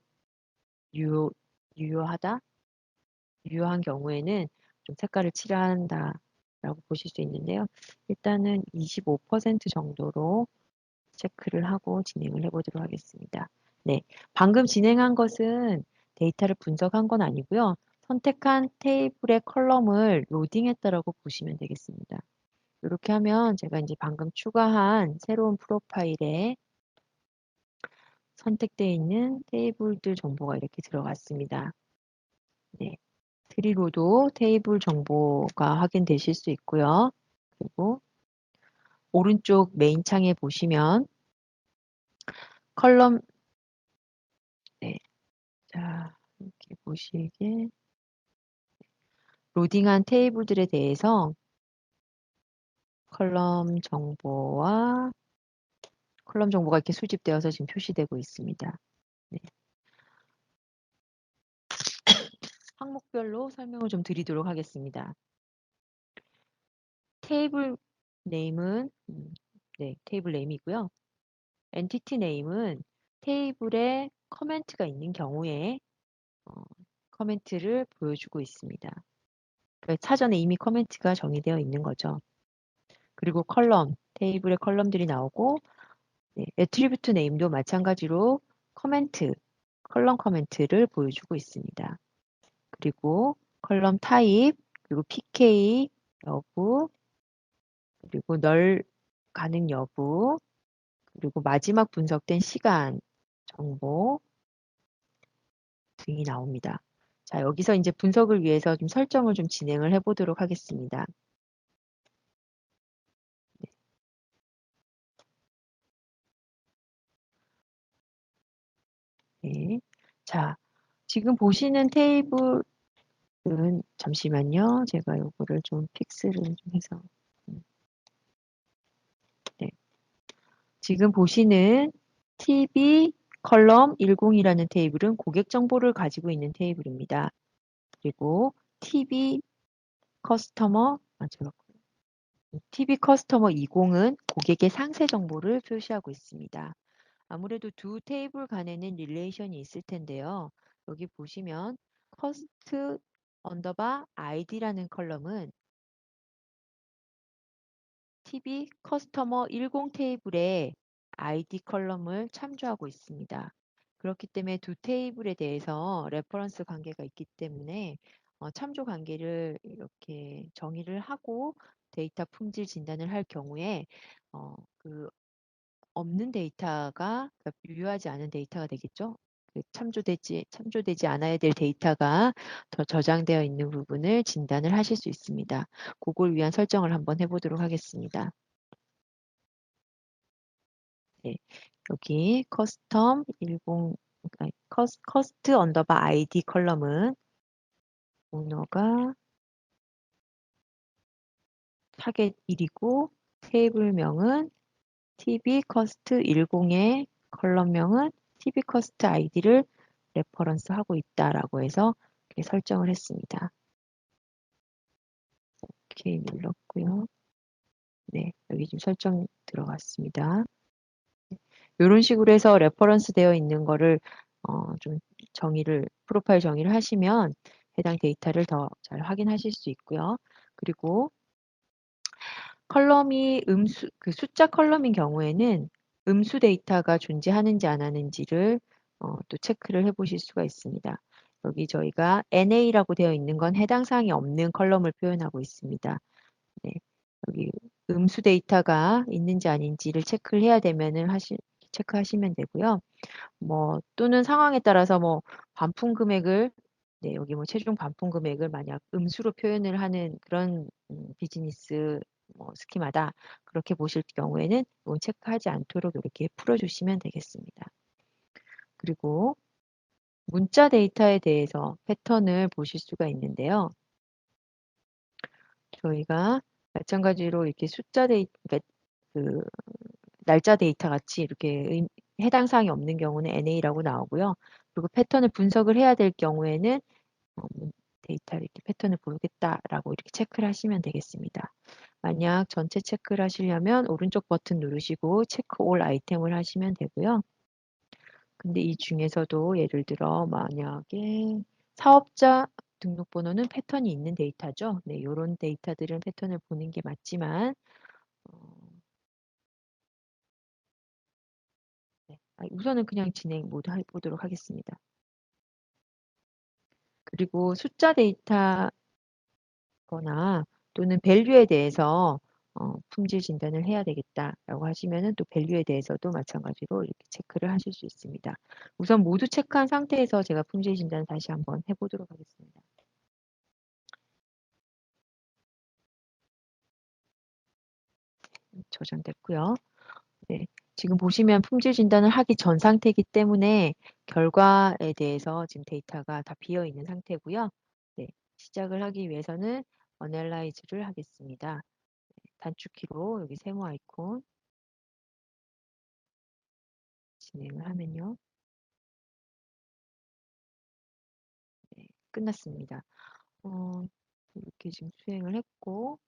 유효, 유효하다? 유효한 경우에는 좀 색깔을 칠한다라고 보실 수 있는데요. 일단은 25% 정도로 체크를 하고 진행을 해 보도록 하겠습니다. 네. 방금 진행한 것은 데이터를 분석한 건 아니고요. 선택한 테이블의 컬럼을 로딩했다라고 보시면 되겠습니다. 이렇게 하면 제가 이제 방금 추가한 새로운 프로파일에 선택되어 있는 테이블들 정보가 이렇게 들어갔습니다. 네. 트리로도 테이블 정보가 확인되실 수 있고요. 그리고 오른쪽 메인 창에 보시면 컬럼 네. 자, 이렇게 보시게 로딩한 테이블들에 대해서 컬럼 정보와 컬럼 정보가 이렇게 수집되어서 지금 표시되고 있습니다. 네. 항목별로 설명을 좀 드리도록 하겠습니다. 테이블 네임은 네, 테이블 네임이고요. 엔티티 네임은 테이블에 커멘트가 있는 경우에 커멘트를 보여주고 있습니다. 그러니까 사전에 이미 커멘트가 정의되어 있는 거죠. 그리고 컬럼, 테이블에 컬럼들이 나오고 네, 애트리뷰트 네임도 마찬가지로 컬럼 커멘트를 보여주고 있습니다. 그리고 컬럼 타입, 그리고 PK 여부, 그리고 널 가능 여부, 그리고 마지막 분석된 시간 정보 등이 나옵니다. 자, 여기서 이제 분석을 위해서 좀 설정을 좀 진행을 해 보도록 하겠습니다. 네. 자, 지금 보시는 테이블은 잠시만요. 제가 요거를 좀 픽스를 좀 해서 네. 지금 보시는 TV 컬럼 10이라는 테이블은 고객 정보를 가지고 있는 테이블입니다. 그리고 TV 커스터머, 제가 TV 커스터머 20은 고객의 상세 정보를 표시하고 있습니다. 아무래도 두 테이블 간에는 릴레이션이 있을 텐데요. 여기 보시면 커스트 언더바 ID라는 컬럼은 TV 커스터머 10 테이블에 ID 컬럼을 참조하고 있습니다. 그렇기 때문에 두 테이블에 대해서 레퍼런스 관계가 있기 때문에 참조 관계를 이렇게 정의를 하고 데이터 품질 진단을 할 경우에 그 없는 데이터가 그러니까 유효하지 않은 데이터가 되겠죠. 그 참조되지 않아야 될 데이터가 더 저장되어 있는 부분을 진단을 하실 수 있습니다. 그걸 위한 설정을 한번 해 보도록 하겠습니다. 네. 여기 커스텀 10 아니 커스트 언더바 아이디 컬럼은 오너가 타겟 1이고 테이블명은 TB 커스트 10의 컬럼명은 TB 커스트 아이디를 레퍼런스하고 있다라고 해서 이렇게 설정을 했습니다. 오케이 눌렀고요. 네, 여기 지금 설정 들어갔습니다. 이런 식으로 해서 레퍼런스 되어 있는 거를 좀 프로파일 정의를 하시면 해당 데이터를 더 잘 확인하실 수 있고요. 그리고 컬럼이 그 숫자 컬럼인 경우에는 음수 데이터가 존재하는지 안 하는지를 또 체크를 해 보실 수가 있습니다. 여기 저희가 NA라고 되어 있는 건 해당 사항이 없는 컬럼을 표현하고 있습니다. 네. 여기 음수 데이터가 있는지 아닌지를 체크를 해야 되면은 체크하시면 되고요. 또는 상황에 따라서 반품 금액을 네, 여기 최종 반품 금액을 만약 음수로 표현을 하는 그런 비즈니스 스키마다 그렇게 보실 경우에는 이건 체크하지 않도록 이렇게 풀어주시면 되겠습니다. 그리고 문자 데이터에 대해서 패턴을 보실 수가 있는데요. 저희가 마찬가지로 이렇게 숫자 그러니까 그 날짜 데이터 같이 이렇게 해당 사항이 없는 경우는 NA라고 나오고요. 그리고 패턴을 분석을 해야 될 경우에는 데이터를 이렇게 패턴을 보겠다라고 이렇게 체크를 하시면 되겠습니다. 만약 전체 체크를 하시려면 오른쪽 버튼 누르시고 체크 올 아이템을 하시면 되고요. 근데 이 중에서도 예를 들어 만약에 사업자 등록번호는 패턴이 있는 데이터죠. 네, 요런 데이터들은 패턴을 보는 게 맞지만 어, 네. 우선은 그냥 진행 모두 해보도록 하겠습니다. 그리고 숫자 데이터거나 또는 밸류에 대해서 품질 진단을 해야 되겠다라고 하시면은 또 밸류에 대해서도 마찬가지로 이렇게 체크를 하실 수 있습니다. 우선 모두 체크한 상태에서 제가 품질 진단을 다시 한번 해보도록 하겠습니다. 저장됐고요. 네. 지금 보시면 품질 진단을 하기 전 상태이기 때문에 결과에 대해서 지금 데이터가 다 비어 있는 상태고요. 네. 시작을 하기 위해서는 어널라이즈를 하겠습니다. 단축키로 여기 세모 아이콘 진행을 하면요. 네, 끝났습니다. 이렇게 지금 수행을 했고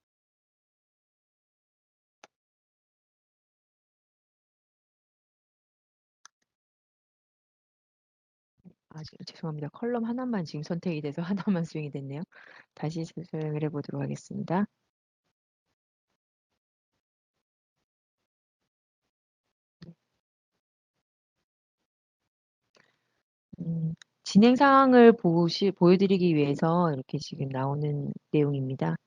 지금 죄송합니다. 컬럼 하나만 지금 선택이 돼서 하나만 수행이 됐네요. 다시 수행을 해보도록 하겠습니다. 진행 사항을 보여드리기 위해서 이렇게 지금 나오는 내용입니다.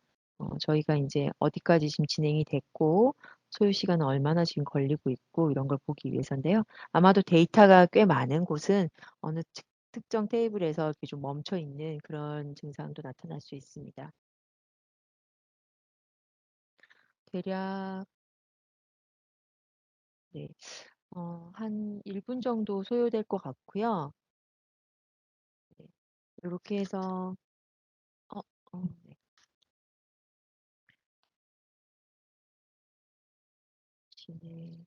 저희가 이제 어디까지 지금 진행이 됐고, 소요 시간은 얼마나 지금 걸리고 있고, 이런 걸 보기 위해서인데요. 아마도 데이터가 꽤 많은 곳은 어느 특정 테이블에서 이렇게 좀 멈춰 있는 그런 증상도 나타날 수 있습니다. 대략, 네, 한 1분 정도 소요될 것 같고요. 네, 이렇게 해서, 네. 진행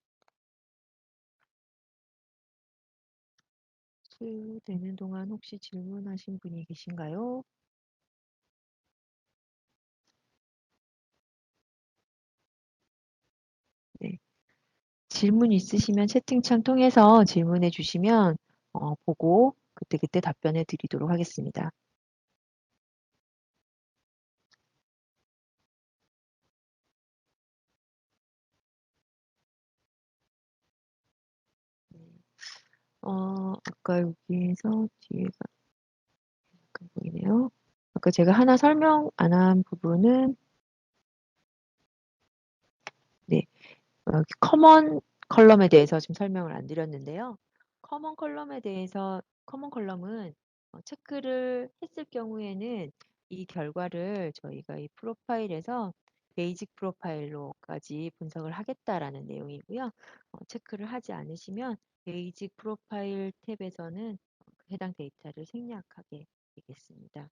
소요되는 동안 혹시 질문하신 분이 계신가요? 네. 질문 있으시면 채팅창 통해서 질문해 주시면 보고 그때그때 답변해 드리도록 하겠습니다. 아까 여기에서 뒤에가 약간 보이네요. 아까 제가 하나 설명 안 한 부분은 네, 여기 컬럼에 대해서 지금 설명을 안 드렸는데요. 커먼 컬럼은 체크를 했을 경우에는 이 결과를 저희가 이 프로파일에서 베이직 프로파일로까지 분석을 하겠다라는 내용이고요. 체크를 하지 않으시면 베이직 프로파일 탭에서는 해당 데이터를 생략하게 되겠습니다.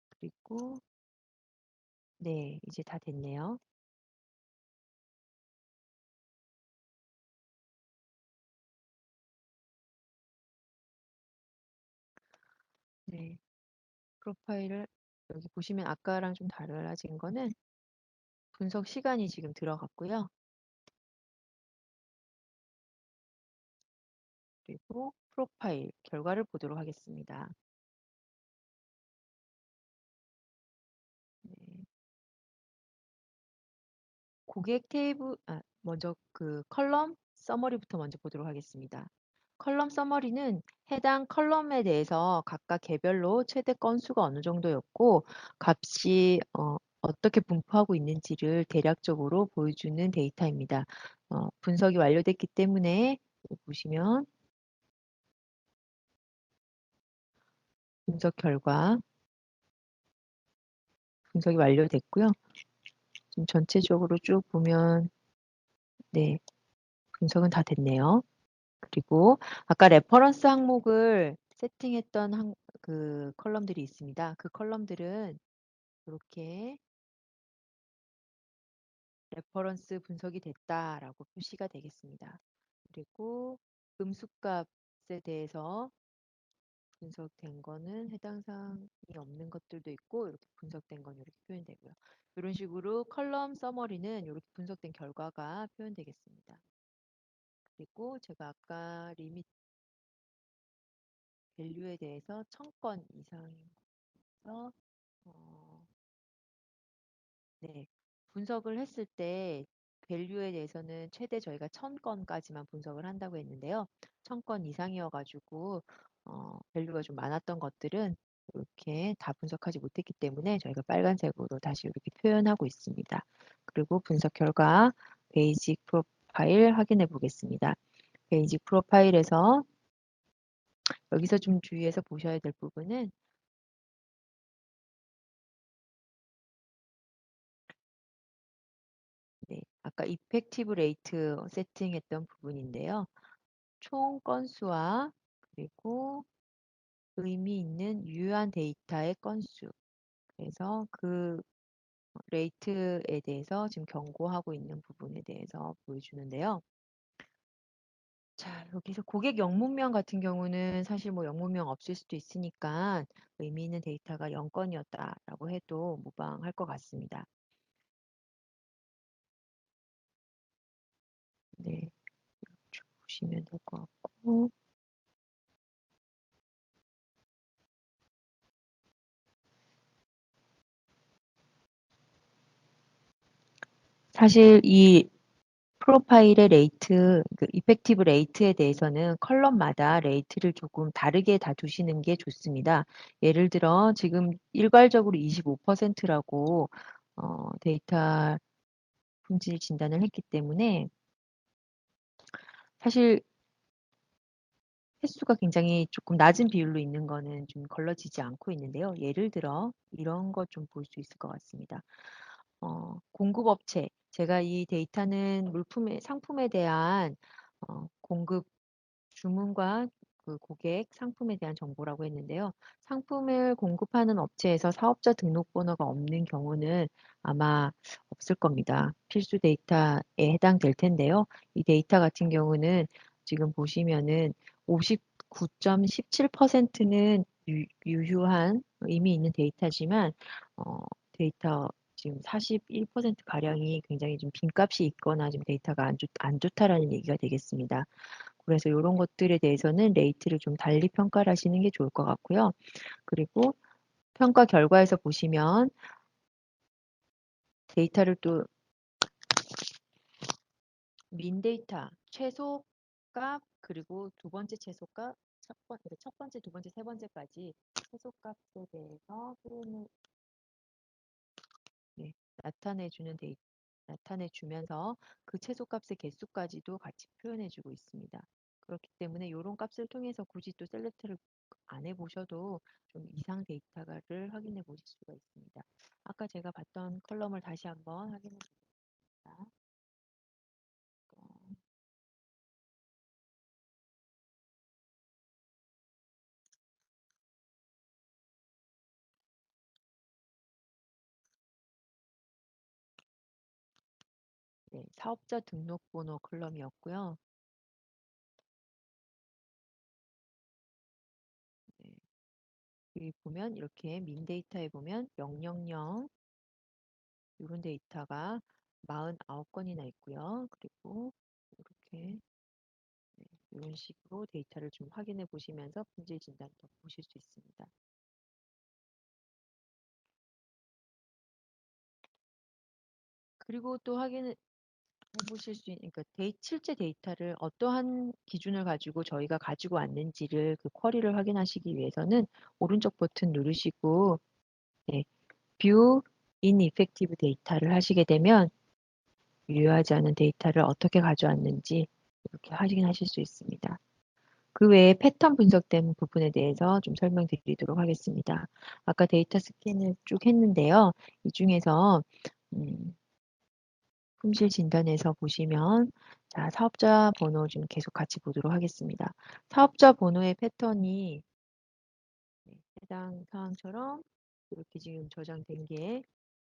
그리고 네, 이제 다 됐네요. 네, 프로파일을 여기 보시면 아까랑 좀 달라진 거는 분석 시간이 지금 들어갔고요. 그리고 프로파일 결과를 보도록 하겠습니다. 네. 고객 테이블, 먼저 그 컬럼 서머리부터 먼저 보도록 하겠습니다. 컬럼 서머리는 해당 컬럼에 대해서 각각 개별로 최대 건수가 어느 정도였고 값이 어떻게 분포하고 있는지를 대략적으로 보여주는 데이터입니다. 분석이 완료됐기 때문에 보시면 분석 결과 분석이 완료됐고요. 지금 전체적으로 쭉 보면 네, 분석은 다 됐네요. 그리고 아까 레퍼런스 항목을 세팅했던 그 컬럼들이 있습니다. 그 컬럼들은 이렇게 레퍼런스 분석이 됐다라고 표시가 되겠습니다. 그리고 음수값에 대해서 분석된 거는 해당 사항이 없는 것들도 있고 이렇게 분석된 건 이렇게 표현되고요. 이런 식으로 컬럼 서머리는 이렇게 분석된 결과가 표현되겠습니다. 그리고 제가 아까 리밋 밸류에 대해서 1000건 이상에서 네, 분석을 했을 때 밸류에 대해서는 최대 저희가 1000건까지만 분석을 한다고 했는데요. 1000건 이상이어가지고 밸류가 좀 많았던 것들은 이렇게 다 분석하지 못했기 때문에 저희가 빨간색으로 다시 이렇게 표현하고 있습니다. 그리고 분석 결과 베이직 프로파일 확인해 보겠습니다. 베이직 프로파일에서 여기서 좀 주의해서 보셔야 될 부분은 네, 아까 이펙티브 레이트 세팅했던 부분인데요. 총 건수와 그리고 의미 있는 유효한 데이터의 건수. 그래서 그 레이트에 대해서 지금 경고하고 있는 부분에 대해서 보여주는데요. 자, 여기서 고객 영문명 같은 경우는 사실 뭐 영문명 없을 수도 있으니까 의미 있는 데이터가 0건이었다라고 해도 무방할 것 같습니다. 네, 쭉 보시면 될 것 같고. 사실 이 프로파일의 레이트, 그 이펙티브 레이트에 대해서는 컬럼마다 레이트를 조금 다르게 다 두시는 게 좋습니다. 예를 들어 지금 일괄적으로 25%라고 데이터 품질 진단을 했기 때문에 사실 횟수가 굉장히 조금 낮은 비율로 있는 거는 좀 걸러지지 않고 있는데요. 예를 들어 이런 것 좀 볼 수 있을 것 같습니다. 공급업체, 제가 이 데이터는 상품에 대한 공급 주문과 그 고객 상품에 대한 정보라고 했는데요. 상품을 공급하는 업체에서 사업자 등록번호가 없는 경우는 아마 없을 겁니다. 필수 데이터에 해당될 텐데요. 이 데이터 같은 경우는 지금 보시면은 59.17%는 유효한 의미 있는 데이터지만 데이터 지금 41%가량이 굉장히 좀 빈값이 있거나 좀 데이터가 안 좋다라는 얘기가 되겠습니다. 그래서 이런 것들에 대해서는 레이트를 좀 달리 평가를 하시는 게 좋을 것 같고요. 그리고 평가 결과에서 보시면 데이터를 또 민 데이터, 최소값, 그리고 두 번째 최소값, 첫 번째, 두 번째, 세 번째까지 최소값에 대해서 흐름을 네, 나타내주는 데이터. 나타내 주면서 그 최소값의 개수까지도 같이 표현해 주고 있습니다. 그렇기 때문에 이런 값을 통해서 굳이 또 셀렉트를 안 해보셔도 좀 이상 데이터를 확인해 보실 수가 있습니다. 아까 제가 봤던 컬럼을 다시 한번 확인해 보겠습니다. 네, 사업자 등록번호 컬럼이었고요. 네, 여기 보면 이렇게 민 데이터에 보면 000 이런 데이터가 49건이나 있고요. 그리고 이렇게 이런 식으로 데이터를 좀 확인해 보시면서 품질 진단도 보실 수 있습니다. 그리고 또 확인해 보실 수 있는 그러니까 실제 데이터를 어떠한 기준을 가지고 저희가 가지고 왔는지를 그 쿼리를 확인하시기 위해서는 오른쪽 버튼 누르시고 네, View Ineffective Data를 하시게 되면 유효하지 않은 데이터를 어떻게 가져왔는지 이렇게 확인하실 수 있습니다. 그 외에 패턴 분석된 부분에 대해서 좀 설명드리도록 하겠습니다. 아까 데이터 스캔을 쭉 했는데요. 이 중에서 품질 진단에서 보시면 자, 사업자 번호 좀 계속 같이 보도록 하겠습니다. 사업자 번호의 패턴이 해당 사항처럼 이렇게 지금 저장된 게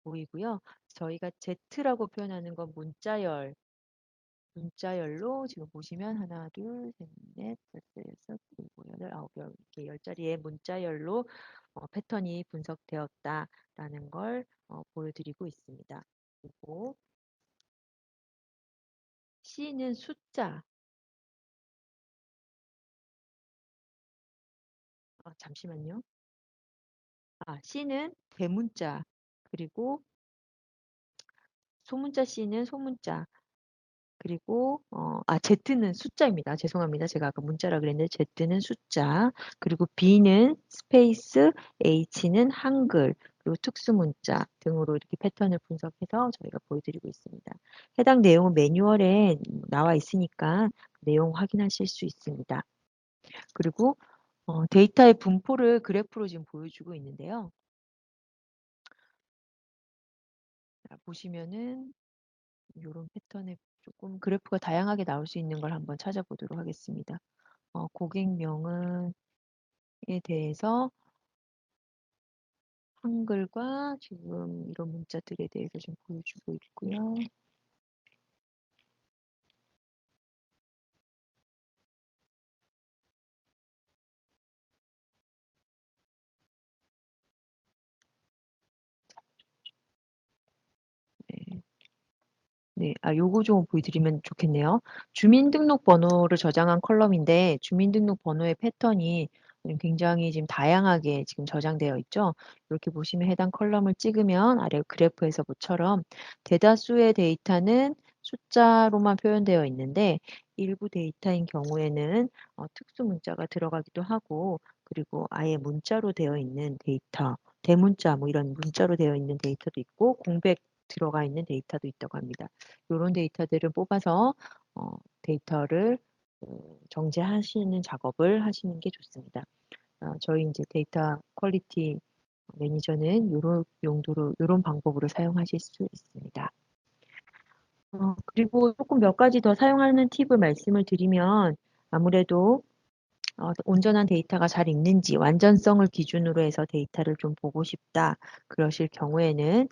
보이고요. 저희가 Z라고 표현하는 건 문자열로 지금 보시면 하나, 둘, 셋, 넷, 다섯, 여섯, 일곱, 여덟, 아홉, 열 이렇게 10자리의 문자열로 패턴이 분석되었다라는 걸 보여드리고 있습니다. 그리고 C는 숫자, 잠시만요. C는 대문자, 그리고 소문자 C는 소문자, 그리고 Z는 숫자입니다. 죄송합니다. 제가 아까 문자라 그랬는데 Z는 숫자, 그리고 B는 스페이스, H는 한글, 그리고 특수문자 등으로 이렇게 패턴을 분석해서 저희가 보여드리고 있습니다. 해당 내용은 매뉴얼에 나와 있으니까 내용 확인하실 수 있습니다. 그리고 데이터의 분포를 그래프로 지금 보여주고 있는데요. 자, 보시면은 이런 패턴에 조금 그래프가 다양하게 나올 수 있는 걸 한번 찾아보도록 하겠습니다. 고객명에 대해서 한글과 지금 이런 문자들에 대해서 좀 보여주고 있고요. 네. 네, 요거 좀 보여드리면 좋겠네요. 주민등록번호를 저장한 컬럼인데 주민등록번호의 패턴이 굉장히 지금 다양하게 지금 저장되어 있죠. 이렇게 보시면 해당 컬럼을 찍으면 아래 그래프에서 모처럼 대다수의 데이터는 숫자로만 표현되어 있는데 일부 데이터인 경우에는 특수 문자가 들어가기도 하고 그리고 아예 문자로 되어 있는 데이터, 대문자 뭐 이런 문자로 되어 있는 데이터도 있고 공백 들어가 있는 데이터도 있다고 합니다. 요런 데이터들을 뽑아서 데이터를 정제하시는 작업을 하시는 게 좋습니다. 저희 이제 데이터 퀄리티 매니저는 요런 용도로 요런 방법으로 사용하실 수 있습니다. 그리고 조금 몇 가지 더 사용하는 팁을 말씀을 드리면 아무래도 온전한 데이터가 잘 있는지 완전성을 기준으로 해서 데이터를 좀 보고 싶다 그러실 경우에는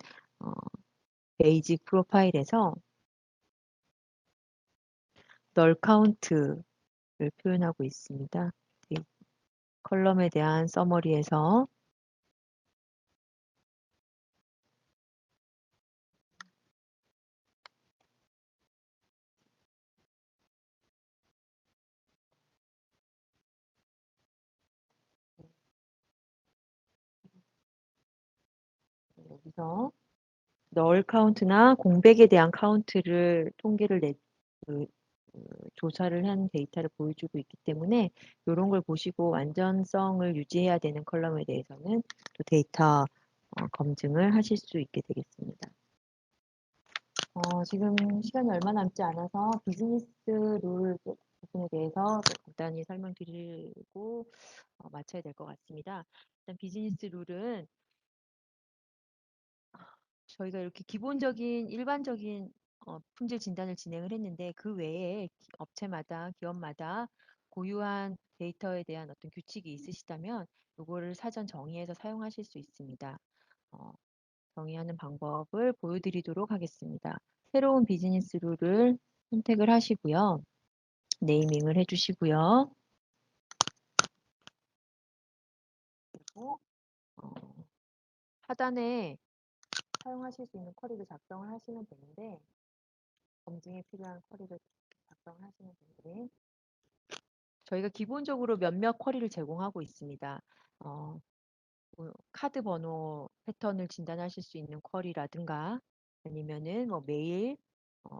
베이직 프로파일에서 널 카운트를 표현하고 있습니다. 이 컬럼에 대한 서머리에서 여기서 널 카운트나 공백에 대한 카운트를 통계를 그, 조사를 한 데이터를 보여주고 있기 때문에 이런 걸 보시고 완전성을 유지해야 되는 컬럼에 대해서는 또 데이터 검증을 하실 수 있게 되겠습니다. 지금 시간이 얼마 남지 않아서 비즈니스 룰 부분에 대해서 간단히 설명드리고 마쳐야 될 것 같습니다. 일단 비즈니스 룰은 저희가 이렇게 기본적인 일반적인 품질 진단을 진행을 했는데 그 외에 업체마다 기업마다 고유한 데이터에 대한 어떤 규칙이 있으시다면 요거를 사전 정의해서 사용하실 수 있습니다. 어, 정의하는 방법을 보여드리도록 하겠습니다. 새로운 비즈니스 룰을 선택을 하시고요. 네이밍을 해주시고요. 그리고 하단에 사용하실 수 있는 쿼리를 작성을 하시면 되는데 검증에 필요한 쿼리를 작성하시면 되는데 저희가 기본적으로 몇몇 쿼리를 제공하고 있습니다. 어, 카드 번호 패턴을 진단하실 수 있는 쿼리라든가 아니면은 뭐 메일, 어,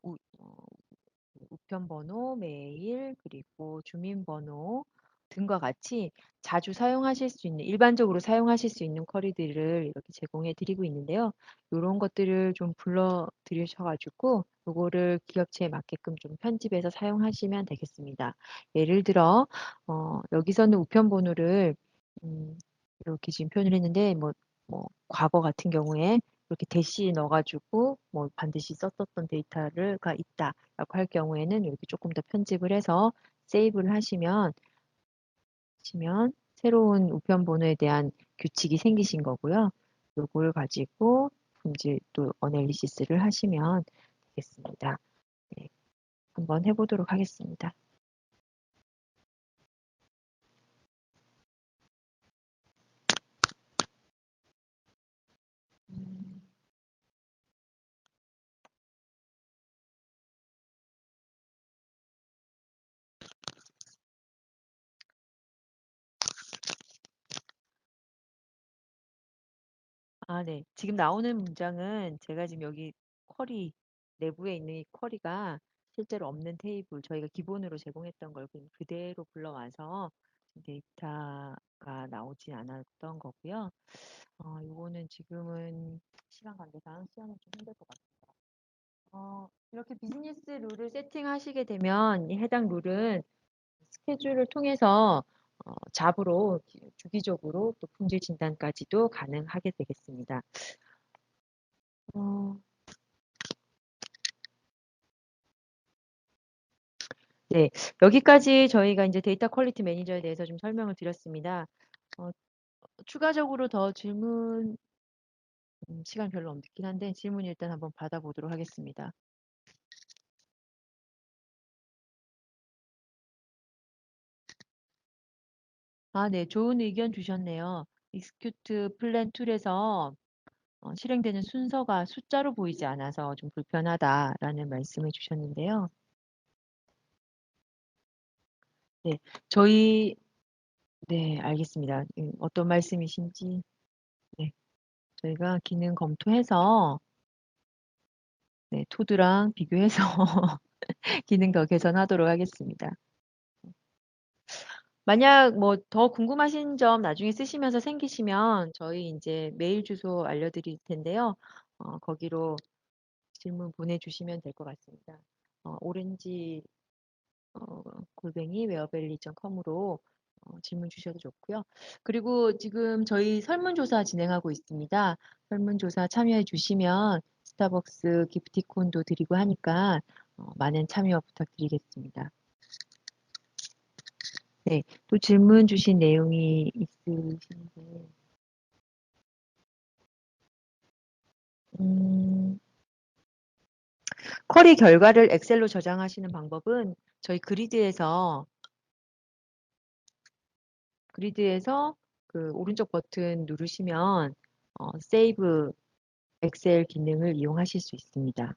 우편번호, 메일, 그리고 주민번호 등과 같이 자주 사용하실 수 있는, 일반적으로 사용하실 수 있는 쿼리들을 이렇게 제공해 드리고 있는데요. 이런 것들을 좀 불러 들이셔가지고 요거를 기업체에 맞게끔 좀 편집해서 사용하시면 되겠습니다. 예를 들어 여기서는 우편번호를 이렇게 지금 표현을 했는데 뭐 과거 같은 경우에 이렇게 대시 넣어가지고 뭐 반드시 썼었던 데이터가 있다라고 할 경우에는 이렇게 조금 더 편집을 해서 세이브를 하시면 새로운 우편 번호에 대한 규칙이 생기신 거고요. 요걸 가지고 품질 또 어널리시스를 하시면 되겠습니다. 네, 한번 해보도록 하겠습니다. 아, 네. 지금 나오는 문장은 제가 지금 여기 쿼리 내부에 있는 이 쿼리가 실제로 없는 테이블 저희가 기본으로 제공했던 걸 그대로 불러와서 데이터가 나오지 않았던 거고요. 요거는 지금은 시간 관계상 시험은 좀 힘들 것 같습니다. 이렇게 비즈니스 룰을 세팅하시게 되면 이 해당 룰은 스케줄을 통해서 잡으로 주기적으로 또 품질 진단까지도 가능하게 되겠습니다. 어, 네, 여기까지 저희가 이제 데이터 퀄리티 매니저에 대해서 좀 설명을 드렸습니다. 어, 추가적으로 더 질문, 시간 별로 없긴 한데 질문 일단 한번 받아보도록 하겠습니다. 아, 네, 좋은 의견 주셨네요. 익스큐트 플랜 툴에서 실행되는 순서가 숫자로 보이지 않아서 좀 불편하다라는 말씀을 주셨는데요. 네, 저희, 네, 알겠습니다. 어떤 말씀이신지, 네, 저희가 기능 검토해서, 네, 토드랑 비교해서 기능 더 개선하도록 하겠습니다. 만약 뭐 더 궁금하신 점 나중에 쓰시면서 생기시면 저희 이제 메일 주소 알려드릴 텐데요. 거기로 질문 보내주시면 될 것 같습니다. 오렌지 골뱅이 웨어밸리.com으로 질문 주셔도 좋고요. 그리고 지금 저희 설문조사 진행하고 있습니다. 설문조사 참여해 주시면 스타벅스 기프티콘도 드리고 하니까 많은 참여 부탁드리겠습니다. 네, 또 질문 주신 내용이 있으신데, 음, 쿼리 결과를 엑셀로 저장하시는 방법은 저희 그리드에서 그 오른쪽 버튼 누르시면 세이브 엑셀 기능을 이용하실 수 있습니다.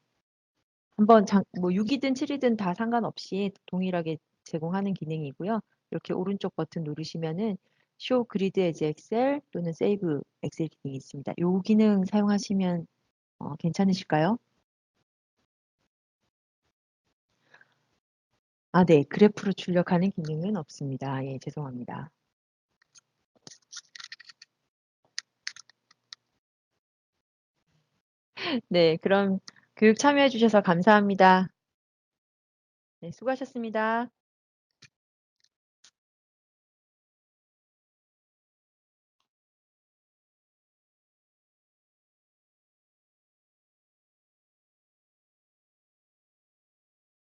한번 뭐 6이든 7이든 다 상관없이 동일하게 제공하는 기능이고요. 이렇게 오른쪽 버튼 누르시면은 Show Grid as Excel 또는 Save Excel 기능이 있습니다. 이 기능 사용하시면 괜찮으실까요? 아, 네. 그래프로 출력하는 기능은 없습니다. 예, 죄송합니다. 네, 그럼 교육 참여해 주셔서 감사합니다. 네, 수고하셨습니다.